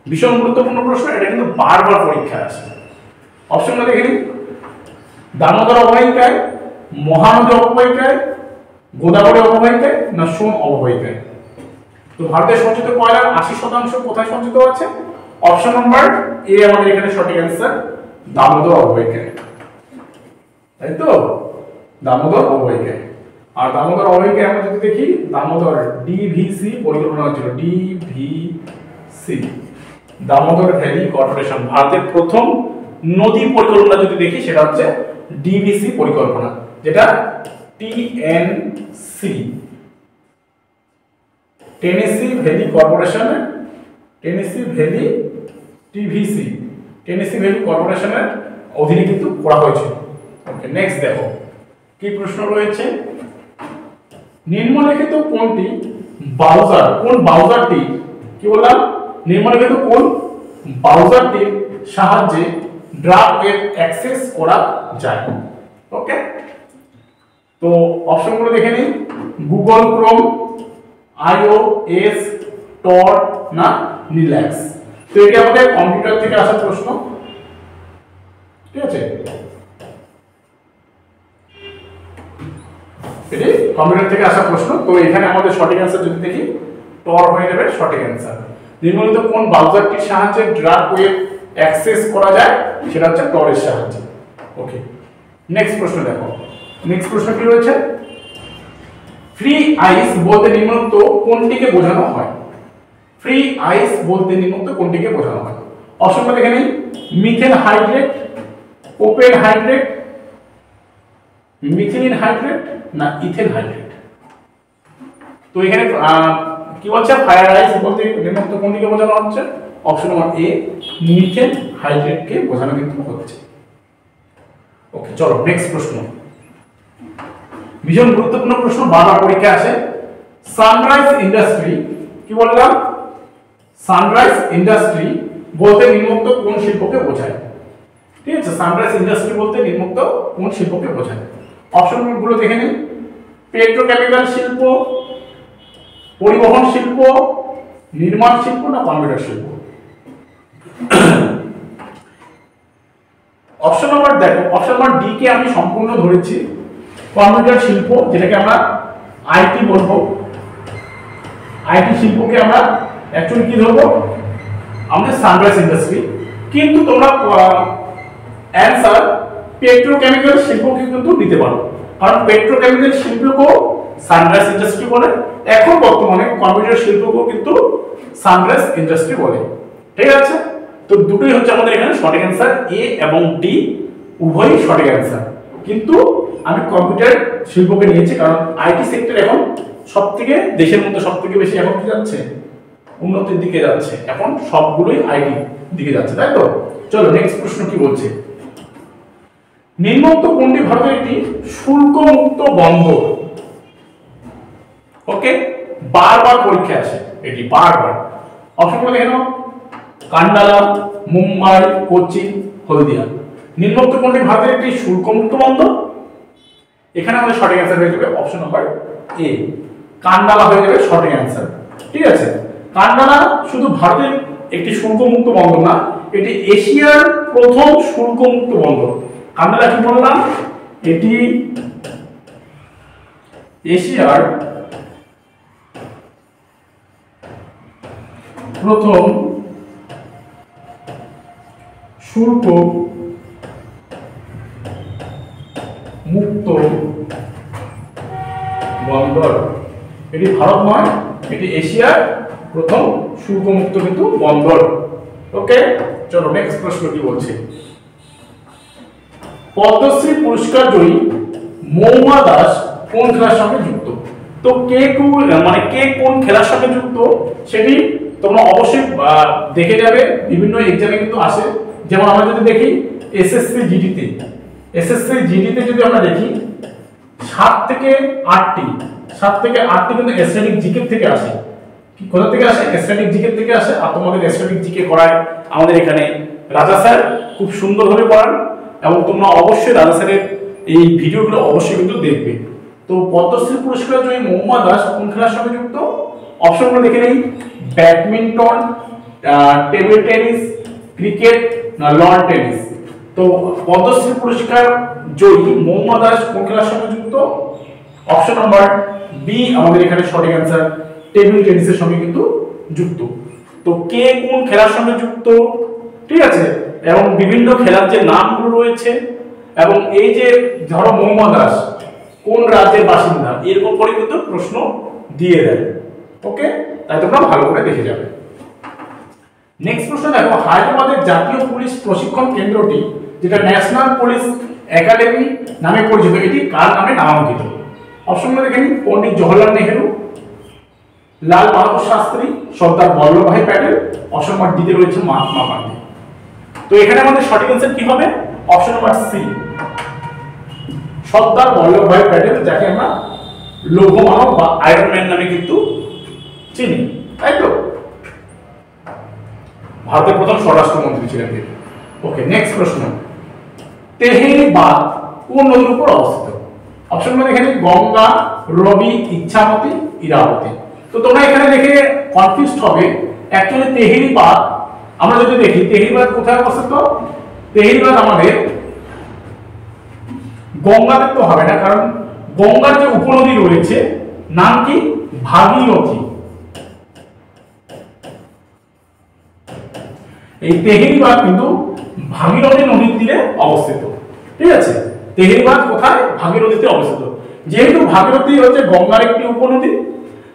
Speaker 1: ভীষণ গুরুত্বপূর্ণ প্রশ্ন, এটা কিন্তু বারবার পরীক্ষায় আসে। অপশনটা দেখে নিন। দামোদর অববাহিকায়, মহানদী অববাহিকায়, গোদাবরী অববাহিকায়, না সোন অববাহিকায়। তো ভারতের সঞ্চিত কয়লার 80% কোথায় সঞ্চিত আছে? অপশন নাম্বার এ আমাদের এখানে সঠিক অ্যান্সার, দামোদর অববাহিকায়। তাই তো, দামোদর অববাহিকায়। আর দামোদর অববাহিকায় আমরা যদি দেখি, দামোদর ডিভিসি পরিকল্পনা হচ্ছিল, ডিভিসি দামোদর ভ্যালি কর্পোরেশন। ভারতের প্রথম নদী পরিকল্পনা যদি দেখি, সেটা হচ্ছে ডিভিসি পরিকল্পনা, যেটা TNC, Tennessee valley corporation, Tennessee valley TVC, Tennessee valley কর্পোরেশনের অধীনে কিন্তু করা হয়েছিল। ওকে, নেক্সট দেখো কি প্রশ্ন রয়েছে। নিম্নলিখিত কোনটি ব্রাউজার, কোন ব্রাউজারটি, কি বললাম, নিম্নলিখিত কোন ব্রাউজারটির সাহায্যে ডার্ক ওয়েব অ্যাক্সেস করা যায়? ওকে, তো অপশনগুলো দেখে নিন। গুগল ক্রোম, iOS, টর, না রিল্যাক্স। তো এটি আমাদের কম্পিউটার থেকে আসা প্রশ্ন। ঠিক আছে, এটি কম্পিউটার থেকে আসা প্রশ্ন। তো এখানে আমাদের সঠিক অ্যান্সার যদি দেখি, টর হয়ে যাবে সঠিক অ্যান্সার। নিম্নলিখিত কোন ব্রাউজারটির সাহায্যে ডার্ক ওয়েব অ্যাক্সেস করা যায়? সেটা হচ্ছে টরের সাহায্যে। ওকে, নেক্সট প্রশ্ন দেখো। নেক্সট প্রশ্ন কি রয়েছে। ফ্রি আইস বলতে নিম্নোক্ত কোনটিকে বোঝানো হয়? ফ্রি আইস বলতে নিম্নোক্ত কোনটিকে বোঝানো হয়? অপশনটা দেখে নিন। Methane hydrate, propane hydrate, methylene hydrate, না ইথেন হাইড্রেট। তো এখানে কি বলছে, ফায়ার আইস বলতে নিম্নোক্ত কোনটিকে বোঝানো হচ্ছে? অপশন নাম্বার এ, মিথেন হাইড্রেটকে বোঝানো কিন্তু হচ্ছে। ওকে, চলো নেক্সট প্রশ্ন। ভীষণ গুরুত্বপূর্ণ প্রশ্ন, বারবার পরীক্ষা আসে। সানরাইজ ইন্ডাস্ট্রি, কি বললাম, সানরাইজ ইন্ডাস্ট্রি বলতে নিম্নোক্ত কোন শিল্পকে বোঝায়? ঠিক আছে, সানরাইজ ইন্ডাস্ট্রি বলতে নিম্নোক্ত কোন শিল্পকে বোঝায়? অপশনগুলো দেখে নিন। পেট্রোকেমিক্যাল শিল্প, পরিবহন শিল্প, নির্মাণ শিল্প, না কম্পিউটার শিল্প। অপশন নাম্বার দেখো, অপশন নাম্বার ডি কে আমি সম্পূর্ণ ধরেছি, কম্পিউটার শিল্প, যেটাকে আমরা আইটি বলবো। আইটি শিল্পকে আমরা অ্যাকচুয়ালি কি ধরবো, আমাদের সানরাইজ ইন্ডাস্ট্রি। কিন্তু তোমরা অ্যানসার পেট্রোকেমিক্যাল শিল্পকে কিন্তু দিতে পারো, কারণ পেট্রোকেমিক্যাল শিল্পকেও সানরাইজ ইন্ডাস্ট্রি বলে। এখন বর্তমানে কম্পিউটার শিল্পকেও কিন্তু সানরাইজ ইন্ডাস্ট্রি বলে। ঠিক আছে, তো দুটোই হচ্ছে আমাদের এখানে সঠিক অ্যান্সার, এ এবং ডি উভয়ই সঠিক অ্যান্সার। কিন্তু আমি কম্পিউটার শিল্পকে নিয়েছি, কারণ আইটি সেক্টর এখন সবথেকে, দেশের মধ্যে সবথেকে বেশি এখন কি যাচ্ছে, উন্নতির দিকে যাচ্ছে। এখন সবগুলোই আইটি দিকে যাচ্ছে, তাই তো? চলো নেক্সট প্রশ্ন কি বলছে। নিম্নোক্ত কোনটি ভারতের একটি শুল্ক মুক্ত বন্দর? ওকে, বারবার পরীক্ষা আসে এটি, বারবার। অপশনগুলো দেখে নাও, কান্ডালা, মুম্বাই, কোচিন, হলদিয়া। নিম্নোক্ত কোনটি ভারতের একটি শুল্কমুক্ত বন্দর? এখানে আমাদের সঠিক অ্যান্সার হয়ে যাবে অপশন নাম্বার এ, কান্ডালা হয়ে যাবে সঠিক অ্যান্সার। ঠিক আছে, কান্ডালা শুধু ভারতের একটি শুল্কমুক্ত বন্দর না, এটি এশিয়ার প্রথম শুল্কমুক্ত বন্দর। কান্ডালা কি বললাম, এটি এশিয়ার প্রথম শুল্ক মুক্ত বন্দর। এটি ভারত নয়, এটি এশিয়ার প্রথম শুল্কমুক্ত কিন্তু বন্দর। ওকে, চলো নেক্সট প্রশ্ন কি বলছে। পদ্মশ্রী পুরস্কার জয়ী মৌমা দাস কোন খেলার সঙ্গে যুক্ত? তো কে কোন খেলার সঙ্গে যুক্ত সেটি তোমরা অবশ্যই দেখে যাবে, বিভিন্ন এক্সামে কিন্তু আসে। যেমন আমরা যদি দেখি এসএসসি জিডিতে যদি আমরা দেখি 7 থেকে 8টি কিন্তু স্ট্যাটিক জিকে থেকে আসে। কি কোথা থেকে আসে? স্ট্যাটিক জিকে থেকে আসে। আর তোমাদের স্ট্যাটিক জিকে করায় আমাদের এখানে রাজা স্যার, খুব সুন্দরভাবে পড়ান এবং তোমরা অবশ্যই রাজা স্যারের এই ভিডিওগুলো অবশ্যই কিন্তু দেখবে। তো পদ্মশ্রী পুরস্কার জয়ী মৌমা দাস কোন খেলার সঙ্গে যুক্ত? অপশনগুলো দেখে নেই, ব্যাডমিন্টন, টেবিল টেনিস, ক্রিকেট না লন টেনিস। তো পদ্মশ্রী পুরস্কার জয়ী মৌমা দাস কোন খেলার সঙ্গে যুক্ত? অপশন নাম্বার বি আমাদের এখানে সঠিক অ্যান্সার, টেবিল টেনিসের সঙ্গে কিন্তু যুক্ত। তো কে কোন খেলার সঙ্গে যুক্ত, ঠিক আছে, এবং বিভিন্ন খেলার যে নামগুলো রয়েছে, এবং এই যে ধরো মৌমা দাস কোন রাজ্যের বাসিন্দা, এরকম করে কিন্তু প্রশ্ন দিয়ে দেয়। ওকে, তাই তোমরা ভালো করে দেখে যাবে। নেক্সট প্রশ্ন দেখো, হায়দ্রাবাদের জাতীয় পুলিশ প্রশিক্ষণ কেন্দ্রটি যেটা ন্যাশনাল পুলিশ একাডেমি নামে পরিচিত, এটি কার নামে নামাঙ্কিত? অপশনগুলো দেখে নিন, Pandit Jawaharlal Nehru, Lal Bahadur Shastri, Sardar Vallabhbhai Patel, option number D তে রয়েছে মহাত্মা গান্ধী। তো এখানে আমাদের সঠিক অ্যান্সার কি হবে? অপশন নাম্বার সি, সর্দার বল্লভভাই প্যাটেল, যাকে আমরা লৌহ মানব বা আয়রন ম্যান নামে কিন্তু চিনি, তাই তো? ভারতের প্রথম স্বরাষ্ট্রমন্ত্রী ছিলেন তিনি। ওকে, নেক্সট প্রশ্ন, তেহেরি বাঁধ কোন নদীর উপর অবস্থিত? অপশনগুলো দেখে নিন, গঙ্গা, রবি, ইচ্ছামতি, ইরাবতী। তো তোমরা এখানে দেখে কনফিউজড হবে। অ্যাকচুয়ালি তেহেরি বাঁধ আমরা যদি দেখি, তেহেরি বাঁধ কোথায় অবস্থিত? তেহেরি বাঁধ আমাদের গঙ্গাতে তো হবে না, কারণ গঙ্গার যে উপনদী রয়েছে নাম কি? ভাগীরথী। এই তেহেরি বাঁধ কিন্তু ভাগীরথী নদীর তীরে অবস্থিত। ঠিক আছে, তেহেরি বাঁধ কোথায়? ভাগীরথীতে অবস্থিত। যেহেতু ভাগীরথী হচ্ছে গঙ্গার একটি উপনদী,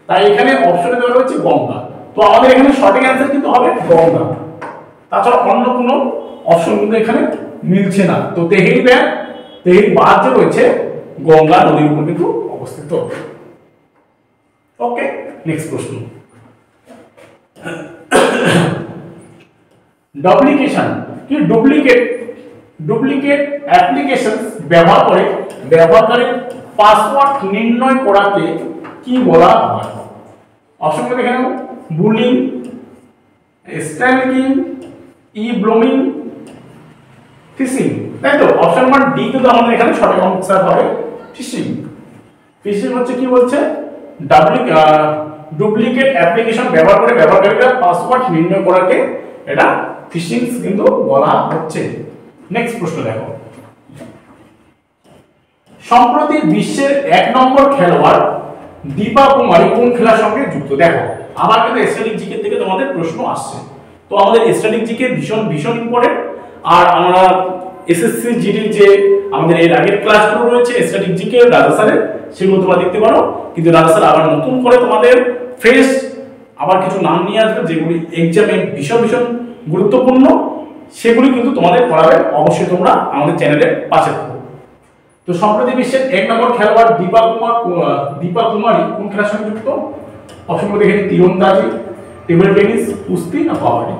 Speaker 1: তাই এখানে অপশনে দেওয়া রয়েছে গঙ্গা। তো আমাদের এখানে সঠিক অ্যান্সার কিন্তু হবে গঙ্গা। তাছাড়া অন্য কোনো অপশন কিন্তু এখানে মিলছে না। তো তেহেরি বাঁধ যে রয়েছে গঙ্গা নদীর উপর কিন্তু অবস্থিত। ওকে, নেক্সট প্রশ্ন, ডুপ্লিকেশন কি? ডুপ্লিকেট অ্যাপ্লিকেশনস ব্যবহার করে ব্যবহারকারীর পাসওয়ার্ড নির্ণয় করাকে কি বলা হয়? অপশনগুলো দেখে নাও, বুলিং, স্ট্যাম্পিং, ই-ব্লোমিং, ফিশিং, তাই তো? অপশন নাম্বার ডি কিন্তু আমাদের এখানে সঠিক অ্যান্সার হবে ফিশিং। ফিশিং হচ্ছে কি বলছে? ডুপ্লিকেট অ্যাপ্লিকেশন ব্যবহার করে ব্যবহারকারীরা পাসওয়ার্ড নির্ণয় করাকে এটা ফিশিং কিন্তু বলা হচ্ছে। নেক্সট প্রশ্ন দেখো, সম্প্রতি বিশ্বের 1 নম্বর খেলোয়াড় দীপা কুমারী কোন খেলার সঙ্গে যুক্ত? দেখো, আবার কিন্তু স্ট্যাটিক জিকে থেকে তোমাদের প্রশ্ন আসছে। তো আমাদের স্ট্যাটিক জিকে ভীষণ ইম্পর্টেন্ট। আর আমরা এসএসসি জিডির যে আমাদের এর আগের ক্লাসগুলো রয়েছে স্ট্যাটিক জিকে রাজা স্যারের, সেগুলো তোমরা দেখতে পারো। কিন্তু রাজা স্যার আবার নতুন করে তোমাদের ফ্রেশ আবার কিছু নাম নিয়ে আসবে, যেগুলি এক্সামে ভীষণ গুরুত্বপূর্ণ, সেগুলি কিন্তু তোমাদের পড়াবে। অবশ্যই তোমরা আমাদের চ্যানেলের পাশে থাকো। তো সম্প্রতি বিশ্বের 1 নম্বর খেলোয়াড় দীপা কুমারী কোন খেলার সঙ্গে যুক্ত? অপশনগুলো দেখে নিন, তীরন্দাজি, টেবিল টেনিস, কুস্তি না কবাডি।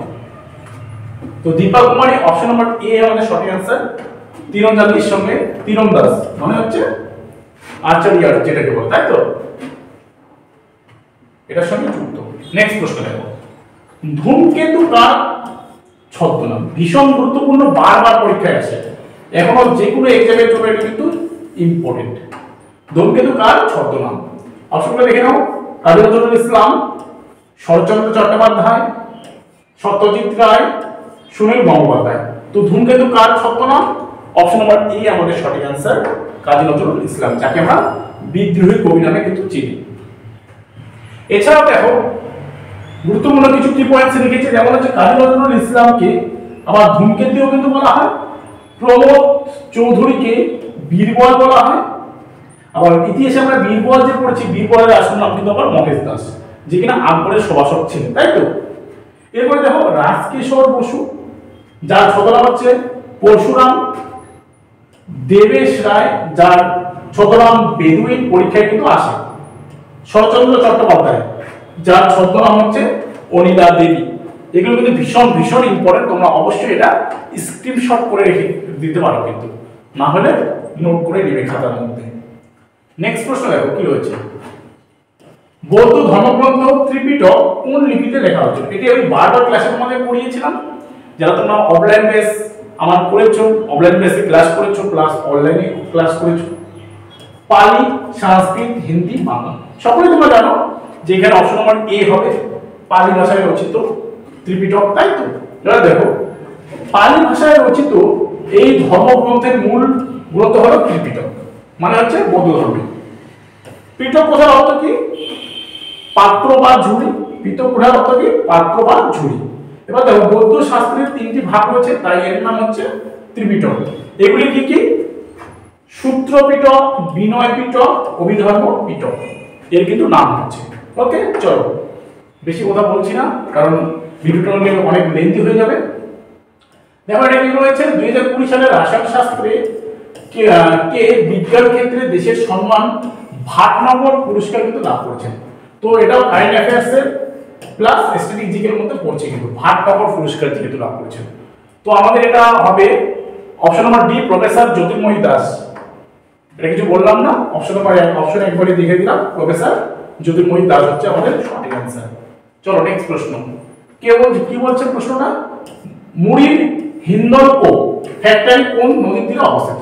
Speaker 1: তো দীপা কুমারী অপশন নাম্বার এ আমাদের সঠিক অ্যান্সার, তীরন্দাজির সঙ্গে, তীরন্দাজ মানে হচ্ছে আর্চারি যেটাকে বলে, তাই তো? এটার সঙ্গে যুক্ত। নেক্সট প্রশ্ন দেখো, ধূমকেতু কার ছদ্মনাম? ভীষণ গুরুত্বপূর্ণ, বারবার পরীক্ষায় আসে, এখনো যে কোনো এক্সামের জন্য এটা কিন্তু ইম্পর্টেন্ট। ধূমকেতু কার ছদ্মনাম? অপশনগুলো দেখে নাও। কাজী নজরুল ইসলাম, শরৎচন্দ্র চট্টোপাধ্যায়, সত্যজিৎ রায়, সুনীল গঙ্গোপাধ্যায়। তো ধূমকেতু কার ছদ্মনাম? অপশন নাম্বার এ আমাদের সঠিক অ্যান্সার, কাজী নজরুল ইসলাম, যাকে আমরা বিদ্রোহী কবি নামে কিন্তু চিনি। এছাড়াও দেখো গুরুত্বপূর্ণ কিছু কি পয়েন্টস লিখেছে, যেমন হচ্ছে কাজী নজরুল ইসলামকে আবার ধূমকেতুও কিন্তু বলা হয়, প্রমোদ চৌধুরীকে বীরবল বলা হয়, আবার ইতিহাসে আমরা বীরবল যে পড়েছি, বীরবলের আসল নাম কিন্তু আবার মহেশ দাস, যে কিনা আকবরের সভাসদ ছিলেন, তাই তো। এরপরে দেখো রাজকিশোর বসু, যার ছদ্মনাম হচ্ছে পরশুরাম, দেবেশ রায়, যার ছদ্মনাম বেদুইন, পরীক্ষায় কিন্তু আসে। শরৎচন্দ্র চট্টোপাধ্যায়, যার ছদ্মনাম হচ্ছে অনিলা দেবী। এগুলো কিন্তু ভীষণ ভীষণ ইম্পর্টেন্ট, তোমরা অবশ্যই এটা স্ক্রিনশট করে রেখে দিতে পারো, কিন্তু না হলে নোট করে নেবে খাতার মধ্যে। নেক্সট প্রশ্ন দেখো কি রয়েছে, বৌদ্ধ ধর্মগ্রন্থ ত্রিপিটক কোন লিপিতে লেখা হয়েছিল? এটি আমি বারবার ক্লাসে তোমাদের পড়িয়েছিলাম, যারা তোমরা অফলাইন বেস আমার করেছো, অফলাইন বেসে ক্লাস করেছো প্লাস অনলাইনে ক্লাস করেছো। পালি, সংস্কৃত, হিন্দি, বাংলা, সকলে তোমরা জানো যে এখানে অপশন নাম্বার এ হবে, পালি ভাষায় রচিত ত্রিপিটক, তাই তো। এবার দেখো পালি ভাষায় রচিত এই ধর্মগ্রন্থের মূল গ্রন্থ হলো ত্রিপিটক, মানে হচ্ছে বৌদ্ধ ধর্মের। পিটক কথার অর্থ কি? পাত্র বা ঝুড়ি। পিটক কথার অর্থ কি? পাত্র বা ঝুড়ি। এবার দেখো বৌদ্ধ শাস্ত্রের তিনটি ভাগ রয়েছে, তাই এর নাম হচ্ছে ত্রিপিটক। এগুলি কি কি? সূত্র পিটক, বিনয় পিটক, অভিধর্ম পিটক, এর কিন্তু নাম হচ্ছে। ওকে, চলো বেশি কথা বলছি না, কারণ ভিডিওটা অনেক লেন্থি হয়ে যাবে। দেখো এটা কি রয়েছে, 2020 সালে রসায়ন শাস্ত্রে কে বিজ্ঞান ক্ষেত্রে দেশের সম্মান ভাটনগর পুরস্কার কিন্তু লাভ করেছেন। তো এটাও কারেন্ট অ্যাফেয়ার্সের প্লাস স্ট্র্যাটেজিকের মধ্যে পড়ছে, কিন্তু ভাটনগর পুরস্কার যেহেতু লাভ করেছেন। তো আমাদের এটা হবে অপশন নাম্বার ডি, প্রফেসর জ্যোতির্ময়ী দাস। এটা কিছু বললাম না, অপশন একবারই দেখে দিলাম, প্রফেসর জ্যোতির্ময়ী দাস হচ্ছে আমাদের সঠিক অ্যান্সার। চলো নেক্সট প্রশ্ন, কি বলছে প্রশ্নটা, মুড়ির হিন্দলকো ফ্যাক্টরি কোন নদীর তীরে অবস্থিত?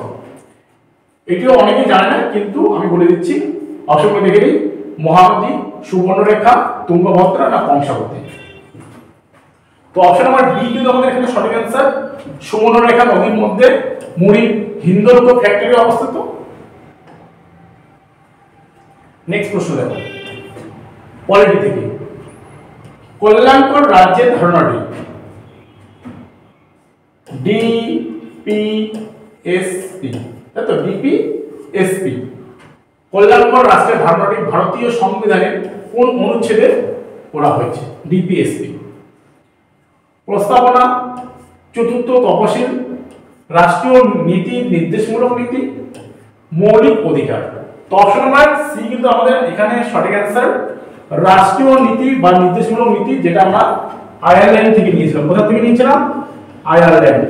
Speaker 1: এটিও অনেকেই জানে না, কিন্তু আমি বলে দিচ্ছি, অপশনগুলো দেখে নিই। মহানদী, সুবর্ণরেখা, তুঙ্গভদ্রা না কংসাবতী? তো অপশন নাম্বার বি কিন্তু আমাদের এখানে সঠিক অ্যান্সার, সুবর্ণরেখা নদীর মধ্যে মুড়ির হিন্দলকো ফ্যাক্টরি অবস্থিত। নেক্সট প্রশ্ন দেখো, পলিটি থেকে, কল্যাণকর রাজ্যের ধারণাটি ডিপিএসপি, তাই তো, ডিপিএসপি। কল্যাণকর রাষ্ট্রের ধারণাটি ভারতীয় সংবিধানের কোন অনুচ্ছেদে করা হয়েছে? ডিপিএসপি। প্রস্তাবনা, চতুর্থ তফসিল, রাষ্ট্রীয় নীতি, নির্দেশমূলক নীতি, মৌলিক অধিকার। তো অপশন নাম্বার সি কিন্তু আমাদের এখানে সঠিক অ্যান্সার, রাষ্ট্রীয় নীতি বা নির্দেশমূলক নীতি, যেটা আমরা আয়ারল্যান্ড থেকে নিয়েছিলাম। কোথা থেকে নিয়েছিলাম? আয়ারল্যান্ড।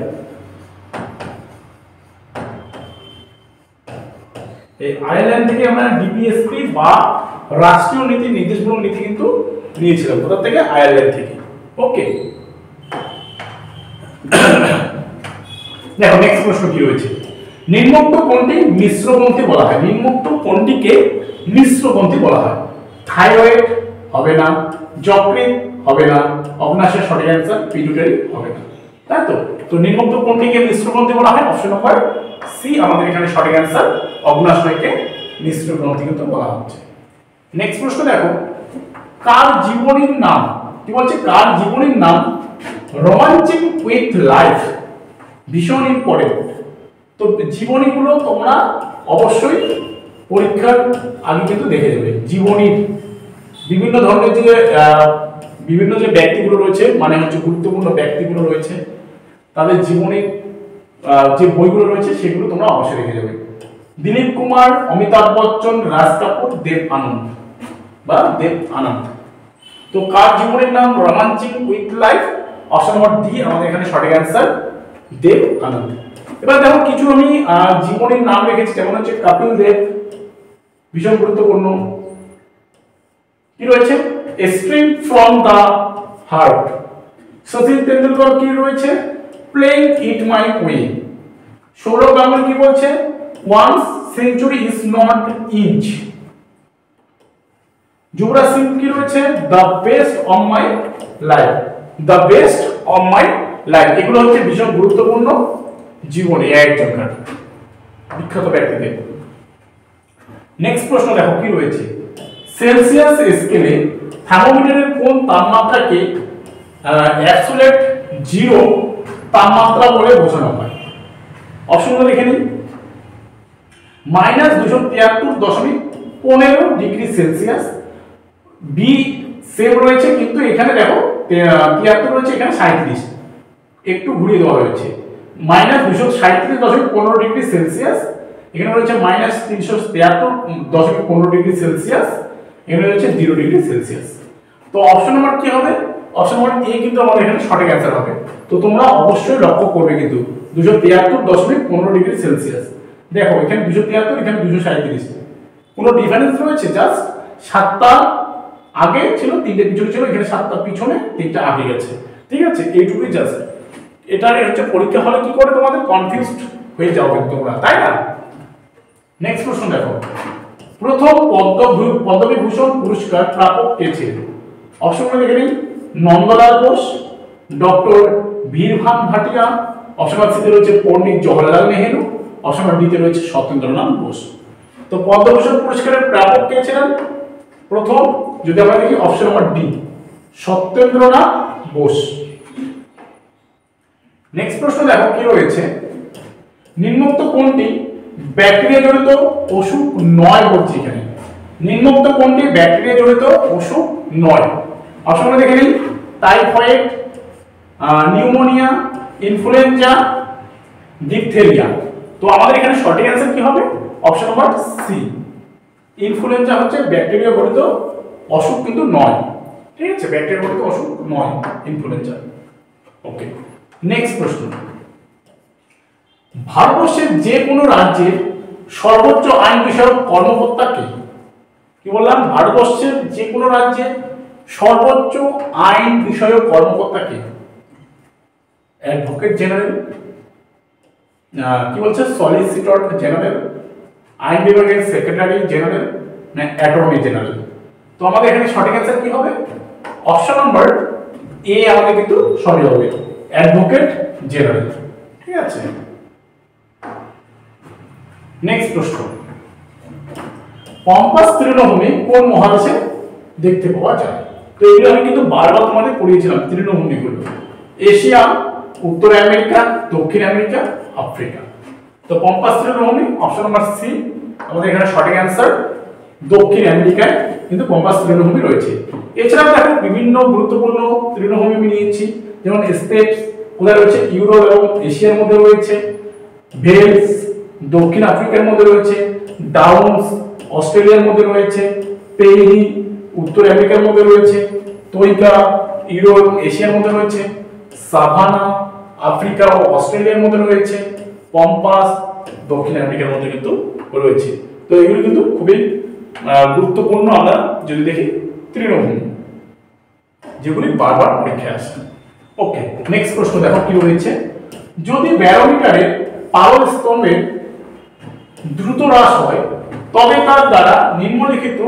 Speaker 1: এই আয়ারল্যান্ড থেকে আমরা ডিপিএসপি বা রাষ্ট্রীয় নীতি, নির্দেশমূলক নীতি কিন্তু নিয়েছিলাম। কোথা থেকে? আয়ারল্যান্ড থেকে। ওকে, দেখো নেক্সট প্রশ্ন কি রয়েছে, নিম্নোক্ত কোনটি মিশ্রপন্থী বলা হয়? নিম্নোক্ত কোনটিকে মিশ্রপন্থী বলা হয়? থাইরয়েড হবে না, যকৃৎ হবে না, অগ্নাশয়ের সঠিক অ্যান্সার পিটুইটারি হবে না, তাই তো। তো নিম্নোক্ত কোনটিকে মিশ্রপন্থী বলা হয়? অপশন নাম্বার সি আমাদের এখানে সঠিক অ্যান্সার, অগ্নাশয়কে মিশ্রপন্থী কিন্তু বলা হচ্ছে। নেক্সট প্রশ্ন দেখো, কার জীবনীর নাম, কি বলছে, কার জীবনীর নাম রোমাঞ্চিং উইথ লাইফ? ভীষণ ইম্পর্টেন্ট। তো জীবনীগুলো তোমরা অবশ্যই পরীক্ষার আগে কিন্তু দেখে নেবে। জীবনীর বিভিন্ন ধরনের বিভিন্ন যে ব্যক্তিগুলো রয়েছে, মানে হচ্ছে গুরুত্বপূর্ণ ব্যক্তিগুলো রয়েছে, তাদের জীবনীর যে বইগুলো রয়েছে সেগুলো তোমরা অবশ্যই রেখে যাবে। দিলীপ কুমার, অমিতাভ বচ্চন, রাজ কাপুর, দেব আনন্দ বা দেব আনন্দ। তো কার জীবনের নাম romancing with life? Option number D আমাদের এখানে সঠিক অ্যান্সার, দেব আনন্দ। এবার দেখো কিছু আমি জীবনের নাম রেখেছি, যেমন হচ্ছে কপিল দেব, ভীষণ গুরুত্বপূর্ণ। কি রয়েছে? A stream from the heart, Sachin Tendulkar কি রয়েছে, playing it my way. Sourav Ganguly কি বলছে, once century is not inch. Yuvraj Singh কি রয়েছে, the best of my life, the best of my life. এগুলো হচ্ছে ভীষণ গুরুত্বপূর্ণ জীবনে একজনকার বিখ্যাত ব্যক্তিদের। নেক্সট প্রশ্ন দেখো কি রয়েছে, সেলসিয়াস স্কেলে থার্মোমিটারের কোন তাপমাত্রাকে অ্যাবসোলিউট জিরো তাপমাত্রা বলে বোঝানো হয়? অপশনগুলো দেখে নিন। -273.15 ডিগ্রি সেলসিয়াস, বি সেম রয়েছে কিন্তু এখানে দেখো 73 রয়েছে, এখানে 37 একটু ঘুরিয়ে দেওয়া হয়েছে। -237.15 ডিগ্রি সেলসিয়াস, এখানে রয়েছে -373.15 ডিগ্রি সেলসিয়াস, এখানে রয়েছে 0 ডিগ্রি সেলসিয়াস। তো অপশন নাম্বার কি হবে? অপশন নাম্বার এ কিন্তু আমাদের এখানে সঠিক অ্যান্সার হবে। তো তোমরা অবশ্যই লক্ষ্য করবে কিন্তু 273.15 ডিগ্রি সেলসিয়াস। দেখো এখানে 273, এখানে 237, কোনো ডিফারেন্স রয়েছে? জাস্ট 7টা আগে ছিল, 3টে পিছনে ছিল, এখানে 7টা পিছনে 3টা আগে গেছে। ঠিক আছে, এইটুকুই জাস্ট। এটাই হচ্ছে পরীক্ষা হলে কি করে তোমাদের কনফিউজড হয়ে যাবে তোমরা, তাই না? নেক্সট প্রশ্ন দেখো, প্রথম পদ্মবিভূষণ পুরস্কার প্রাপক কে ছিলেন? অপশনগুলো দেখে নিন। Nandalal Bose, doctor Birbhan Bhatia, option number C তে রয়েছে Pandit Jawaharlal Nehru, option number D তে রয়েছে সত্যেন্দ্রনাথ বোস। তো পদ্মভূষণ পুরস্কারের প্রাপক কে ছিলেন প্রথম? যদি আমরা দেখি option number D, Satyendranath Bose. Next প্রশ্ন দেখো কি রয়েছে, নিম্নোক্ত কোনটি ব্যাকটেরিয়া জনিত অসুখ নয় বলছে এখানে। নিম্নোক্ত কোনটি ব্যাকটেরিয়া জনিত অসুখ নয়? অপশন দেখে নিন। Typhoid, pneumonia, influenza, diphtheria. তো আমাদের এখানে সঠিক অ্যান্সার কি হবে? অপশন নাম্বার সি, ইনফ্লুয়েঞ্জা হচ্ছে ব্যাকটেরিয়া জনিত অসুখ কিন্তু নয়। ঠিক আছে, ব্যাকটেরিয়া জনিত অসুখ নয় ইনফ্লুয়েঞ্জা। ওকে, নেক্সট প্রশ্ন, ভারতবর্ষের যে কোনো রাজ্যের সর্বোচ্চ আইন বিষয়ক কর্মকর্তা কে? কি বললাম? ভারতবর্ষের যে কোনো রাজ্যের সর্বোচ্চ আইন বিষয়ক কর্মকর্তা কে? অ্যাডভোকেট জেনারেল, কি বলছে, সলিসিটর জেনারেল, আইন বিভাগের সেক্রেটারি জেনারেল, না অ্যাটর্নি জেনারেল? তো আমাদের এখানে সঠিক অ্যান্সার কি হবে? অপশন নাম্বার এ আমাদের কিন্তু সঠিক হবে, অ্যাডভোকেট জেনারেল। ঠিক আছে, নেক্সট প্রশ্ন, পম্পাস তৃণভূমি কোন মহাদেশে দেখতে পাওয়া যায়? তো এগুলো আমি কিন্তু বারবার তোমাদের পড়িয়েছিলাম তৃণভূমিগুলো। এশিয়া, উত্তর আমেরিকা, দক্ষিণ আমেরিকা, আফ্রিকা। তো পম্পাস তৃণভূমি অপশন নাম্বার সি আমাদের এখানে সঠিক অ্যান্সার, দক্ষিণ আমেরিকায় কিন্তু পম্পাস তৃণভূমি রয়েছে। এছাড়া দেখো বিভিন্ন গুরুত্বপূর্ণ তৃণভূমি আমি নিয়েছি, যেমন স্টেটস কোথায় রয়েছে, ইউরোপ এবং এশিয়ার মধ্যে রয়েছে, ভেলস দক্ষিণ আফ্রিকার মধ্যে রয়েছে, ডাউন্স অস্ট্রেলিয়ার মধ্যে রয়েছে, পেরি উত্তর আমেরিকার মধ্যে রয়েছে, তৈকা ইউরোপ এশিয়ার মধ্যে রয়েছে, সাভানা আফ্রিকা ও অস্ট্রেলিয়ার মধ্যে রয়েছে, পম্পাস দক্ষিণ আমেরিকার মধ্যে কিন্তু রয়েছে। তো এগুলো কিন্তু খুবই গুরুত্বপূর্ণ আমরা যদি দেখি তৃণভূমি, যেগুলি বারবার পরীক্ষায় আসে। ওকে, নেক্সট প্রশ্ন দেখো কি রয়েছে, যদি ব্যারোমিটারের পারদ স্তম্ভের দ্রুত হ্রাস হয় তবে তার দ্বারা নিম্নলিখিত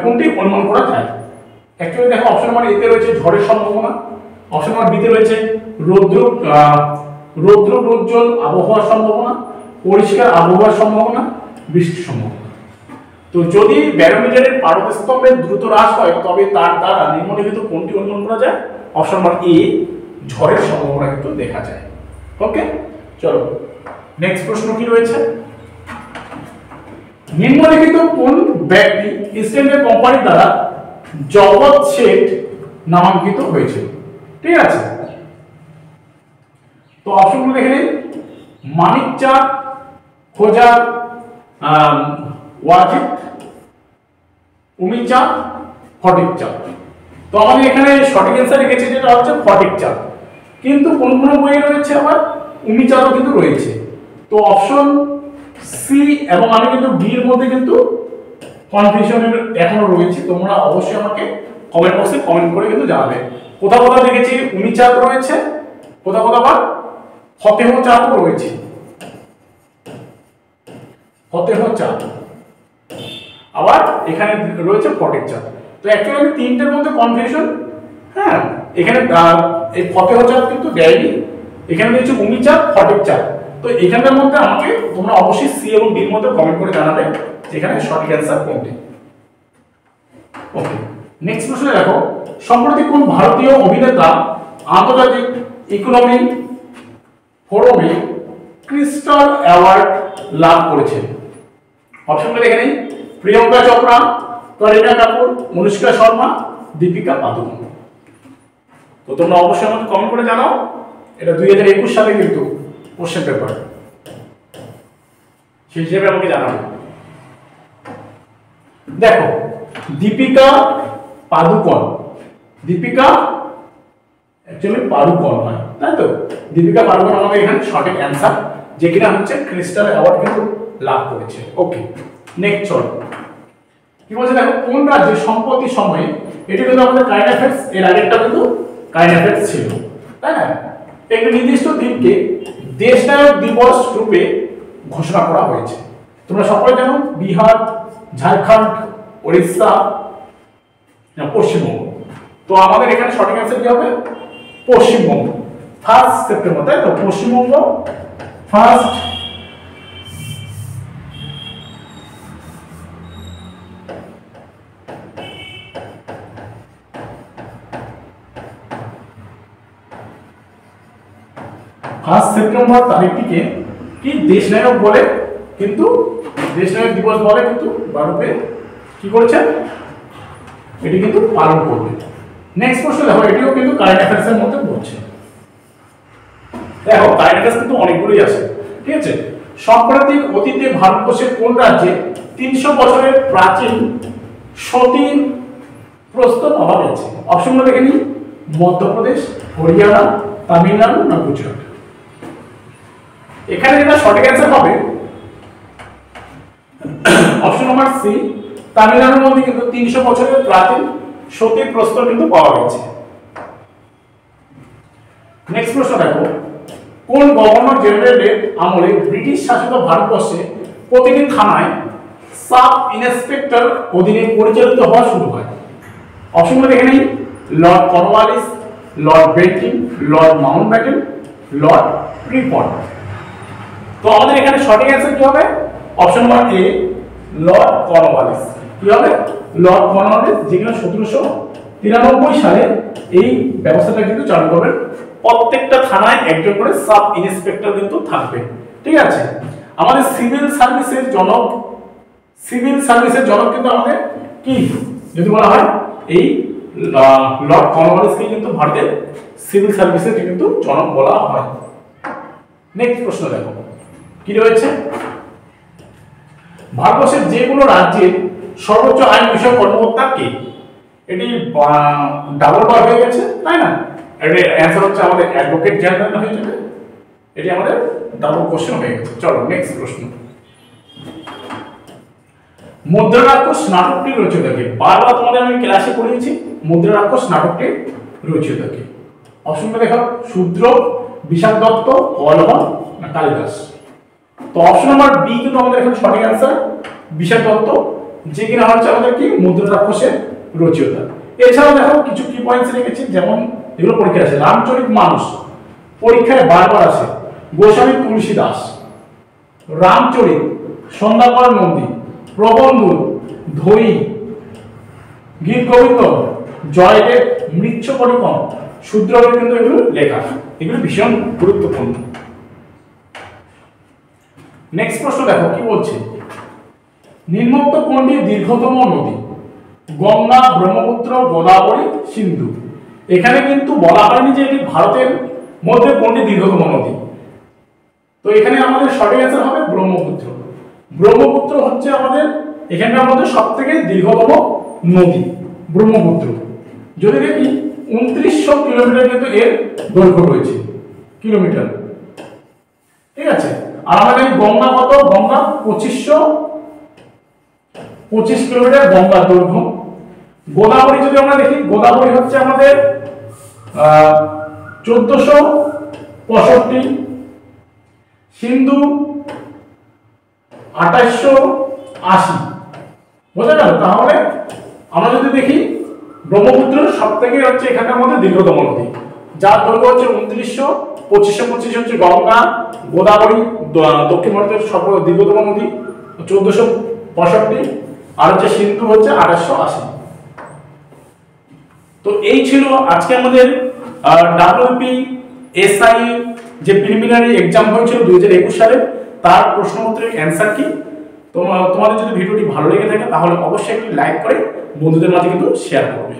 Speaker 1: কোনটি অনুমান করা যায়? অ্যাকচুয়ালি দেখো অপশন নাম্বার এতে রয়েছে ঝড়ের সম্ভাবনা, অপশন নাম্বার বিতে রয়েছে রৌদ্রোজ্জ্বল আবহাওয়ার সম্ভাবনা, পরিষ্কার আবহাওয়ার সম্ভাবনা, বৃষ্টির সম্ভাবনা। তো যদি ব্যারোমিটারের পারদ স্তম্ভের দ্রুত হ্রাস হয় তবে তার দ্বারা নিম্নলিখিত কোনটি অনুমান করা যায়? অপশন নাম্বার এ, ঝড়ের সম্ভাবনা কিন্তু দেখা যায়। ওকে, চলো নেক্সট প্রশ্ন কি রয়েছে, নিম্নলিখিত কোন ব্যক্তি ইস্ট ইন্ডিয়া কোম্পানি দ্বারা জগৎ শেঠ নামাঙ্কিত হয়েছিল? ঠিক আছে, তো অপশনগুলো দেখে নিন। মানিক চাঁদ, খোজা ওয়াজিদ, উমি চাঁদ, ফটিক চাঁদ। তো আমাদের এখানে সঠিক অ্যান্সার রেখেছে যেটা হচ্ছে ফটিক চাঁদ, কিন্তু কোন কোন বইয়ে রয়েছে আবার উমি চাঁদও কিন্তু রয়েছে। তো অপশন সি এবং আমি কিন্তু ডি এর মধ্যে কিন্তু কনফিউশনের এখনো রয়েছে। তোমরা অবশ্যই আমাকে কমেন্ট বক্সে কমেন্ট করে কিন্তু জানাবে কোথাও কোথাও দেখেছি উমিচাঁদ রয়েছে, কোথাও কোথাও আবার ফতেহ চাঁদ রয়েছে, ফতেহ চাঁদ, আবার এখানে রয়েছে ফটেক চাঁদ। তো অ্যাকচুয়ালি আমি তিনটের মধ্যে কনফিউশন, হ্যাঁ এখানে এই ফতেহ চাঁদ কিন্তু দেয়নি, এখানে রয়েছে উমিচাঁদ, ফটেক চাঁদ। তো এখানটার মধ্যে আমাকে তোমরা অবশ্যই সি এবং ডির মধ্যে কমেন্ট করে জানাবে যেখানে সঠিক অ্যান্সার কোনটি। ওকে, নেক্সট প্রশ্ন দেখো, সম্প্রতি কোন ভারতীয় অভিনেতা আন্তর্জাতিক ইকোনমি ফোরামে ক্রিস্টাল অ্যাওয়ার্ড লাভ করেছেন? অপশনগুলো দেখে নেই। প্রিয়ঙ্কা চোপড়া, করিনা কাপুর, অনুষ্কা শর্মা, দীপিকা পাদুকোন। তো তোমরা অবশ্যই আমাকে কমেন্ট করে জানাও, এটা 2021 সালে কিন্তু কোশ্চেন পেপার, সেই হিসেবে আমাকে জানাবে। দেখো দীপিকা পাদুকোন, দীপিকা অ্যাকচুয়ালি পাদুকোন হয়, তাই তো? দীপিকা পাদুকোন আমাদের এখানে সঠিক অ্যান্সার, যে কিনা হচ্ছে ক্রিস্টাল অ্যাওয়ার্ড কিন্তু লাভ করেছে। ওকে, নেক্সট চলো কি বলছে দেখো, কোন রাজ্যে সম্প্রতি সময়ে, এটি কিন্তু আমাদের কারেন্ট অ্যাফেয়ার্স, এর আগেরটা কিন্তু কারেন্ট অ্যাফেয়ার্স ছিল, তাই না? একটি নির্দিষ্ট দিনকে দেশনায়ক দিবস রূপে ঘোষণা করা হয়েছে। তোমরা সকলে জানো বিহার, ঝাড়খণ্ড, উড়িষ্যা, পশ্চিমবঙ্গ। তো আমাদের এখানে সঠিক অ্যান্সার কি হবে? পশ্চিমবঙ্গ, 1 সেপ্টেম্বর, তাই তো? পশ্চিমবঙ্গ 1 সেপ্টেম্বর তারিখটিকে কি দেশনায়ক বলে কিন্তু, দেশনায়ক দিবস বলে কিন্তু ভারতে কি করেছেন, এটি কিন্তু পালন করবে। নেক্সট প্রশ্ন দেখো, এটিও কিন্তু কারেন্ট অ্যাফেয়ার্স এর মধ্যে পড়ছে। দেখো কারেন্ট অ্যাফেয়ার্স কিন্তু অনেকগুলোই আছে, ঠিক আছে? সাম্প্রতিক অতীতে ভারতবর্ষের কোন রাজ্যে 300 বছরের প্রাচীন সতী প্রস্তাব পাওয়া গেছে? অপশনগুলো দেখে নিই। মধ্যপ্রদেশ, হরিয়ানা, তামিলনাড়ু না গুজরাট? এখানে যেটা সঠিক অ্যান্সার হবে অপশন নাম্বার সি, তামিলনাড়ুর মধ্যে কিন্তু 300 বছরের প্রাচীন সতী প্রস্তর কিন্তু পাওয়া গেছে। নেক্সট প্রশ্ন দেখো, কোন গভর্নর জেনারেলের আমলে ব্রিটিশ শাসিত ভারতবর্ষে প্রতিটি থানায় সাব ইন্সপেক্টর অধীনে পরিচালিত হওয়া শুরু হয়? অপশনগুলো দেখে নেই। Lord Cornwallis, Lord Bentinck, Lord Mountbatten, Lord Ripon. তো আমাদের এখানে সঠিক অ্যান্সার কি হবে? Option number A, Lord Cornwallis. কি হবে? লর্ড কর্নওয়ালিস, যেখানে 1793 সালে এই ব্যবস্থাটা কিন্তু চালু করবেন। প্রত্যেকটা থানায় একজন করে সাব ইন্সপেক্টর কিন্তু থাকবে, ঠিক আছে? আমাদের সিভিল সার্ভিসের জনক, সিভিল সার্ভিসের জনক কিন্তু আমাদের কি যদি বলা হয়, এই লর্ড কর্নওয়ালিসকে কিন্তু ভারতের সিভিল সার্ভিসের কিন্তু জনক বলা হয়। নেক্সট প্রশ্ন দেখো কি রয়েছে, ভারতবর্ষের যে কোনো রাজ্যের সর্বোচ্চ আইন বিষয়ক কর্মকর্তা কে? এটি ডাবল বার হয়ে গেছে, তাই না? এর অ্যান্সার হচ্ছে আমাদের অ্যাডভোকেট জেনারেল হয়ে যাবে, এটি আমাদের ডাবল কোশ্চেন হয়ে গেছে। চলো নেক্সট প্রশ্ন, মুদ্রা রাক্ষস নাটকটি রচিত কে? বারবার তোমাদের আমি ক্লাসে পড়িয়েছি মুদ্রা রাক্ষস নাটকটি রচিত কে। অপশনটা দেখো, শূদ্র, বিশাল দত্ত, কলহন না কালিদাস? তো অপশন নাম্বার বি কিন্তু আমাদের এখানে সঠিক অ্যান্সার, বিশাল দত্ত, যে কিনা হচ্ছে আমাদের কি মুদ্রা রাক্ষসের রচয়িতা। এছাড়াও দেখো কিছু কি পয়েন্টস রেখেছি, যেমন এগুলো পরীক্ষায় আসে। রামচরিত মানস পরীক্ষায় বারবার আসে, গোস্বামী তুলসী দাস, রামচরিত, সন্ধ্যাকর নন্দী, প্রবন্ধ, ধৈ, গীত গোবিন্দ, জয়দেব, মৃচ্ছকটিকম, শূদ্রকে কিন্তু এগুলো লেখা, এগুলো ভীষণ গুরুত্বপূর্ণ। নেক্সট প্রশ্ন দেখো কি বলছে, নিম্নোক্ত কোনটি দীর্ঘতম নদী? গঙ্গা, ব্রহ্মপুত্র, গোদাবরী, সিন্ধু? এখানে কিন্তু বলা হয়নি যে এটি ভারতের মধ্যে কোনটি দীর্ঘতম নদী। তো এখানে আমাদের সঠিক অ্যান্সার হবে ব্রহ্মপুত্র। ব্রহ্মপুত্র হচ্ছে আমাদের এখানকার মধ্যে সবথেকে দীর্ঘতম নদী, ব্রহ্মপুত্র। যদি দেখি 2900 কিলোমিটার কিন্তু এর দৈর্ঘ্য রয়েছে, কিলোমিটার, ঠিক আছে? আর আমাদের গঙ্গা কত? গঙ্গা 2525 কিলোমিটার গঙ্গার দৈর্ঘ্য। গোদাবরী যদি আমরা দেখি, গোদাবরী হচ্ছে আমাদের 1465, সিন্ধু 2880। বোঝা গেল? তাহলে আমরা যদি দেখি ব্রহ্মপুত্র সব থেকে হচ্ছে এখানকার মধ্যে দীর্ঘতম নদী, যার দৈর্ঘ্য হচ্ছে 2900, 2525 হচ্ছে গঙ্গা, গোদাবরী দক্ষিণ ভারতের সব দীর্ঘতম নদী 1465, আর হচ্ছে সিন্ধু হচ্ছে 2880। তো এই ছিল আজকে আমাদের ডাব্লিউপি এসআই যে প্রিলিমিনারি এক্সাম হয়েছিল 2021 সালে, তার প্রশ্নপত্রের অ্যান্সার কি। তোমাদের যদি ভিডিওটি ভালো লেগে থাকে তাহলে অবশ্যই একটি লাইক করে বন্ধুদের মাঝে কিন্তু শেয়ার করবে।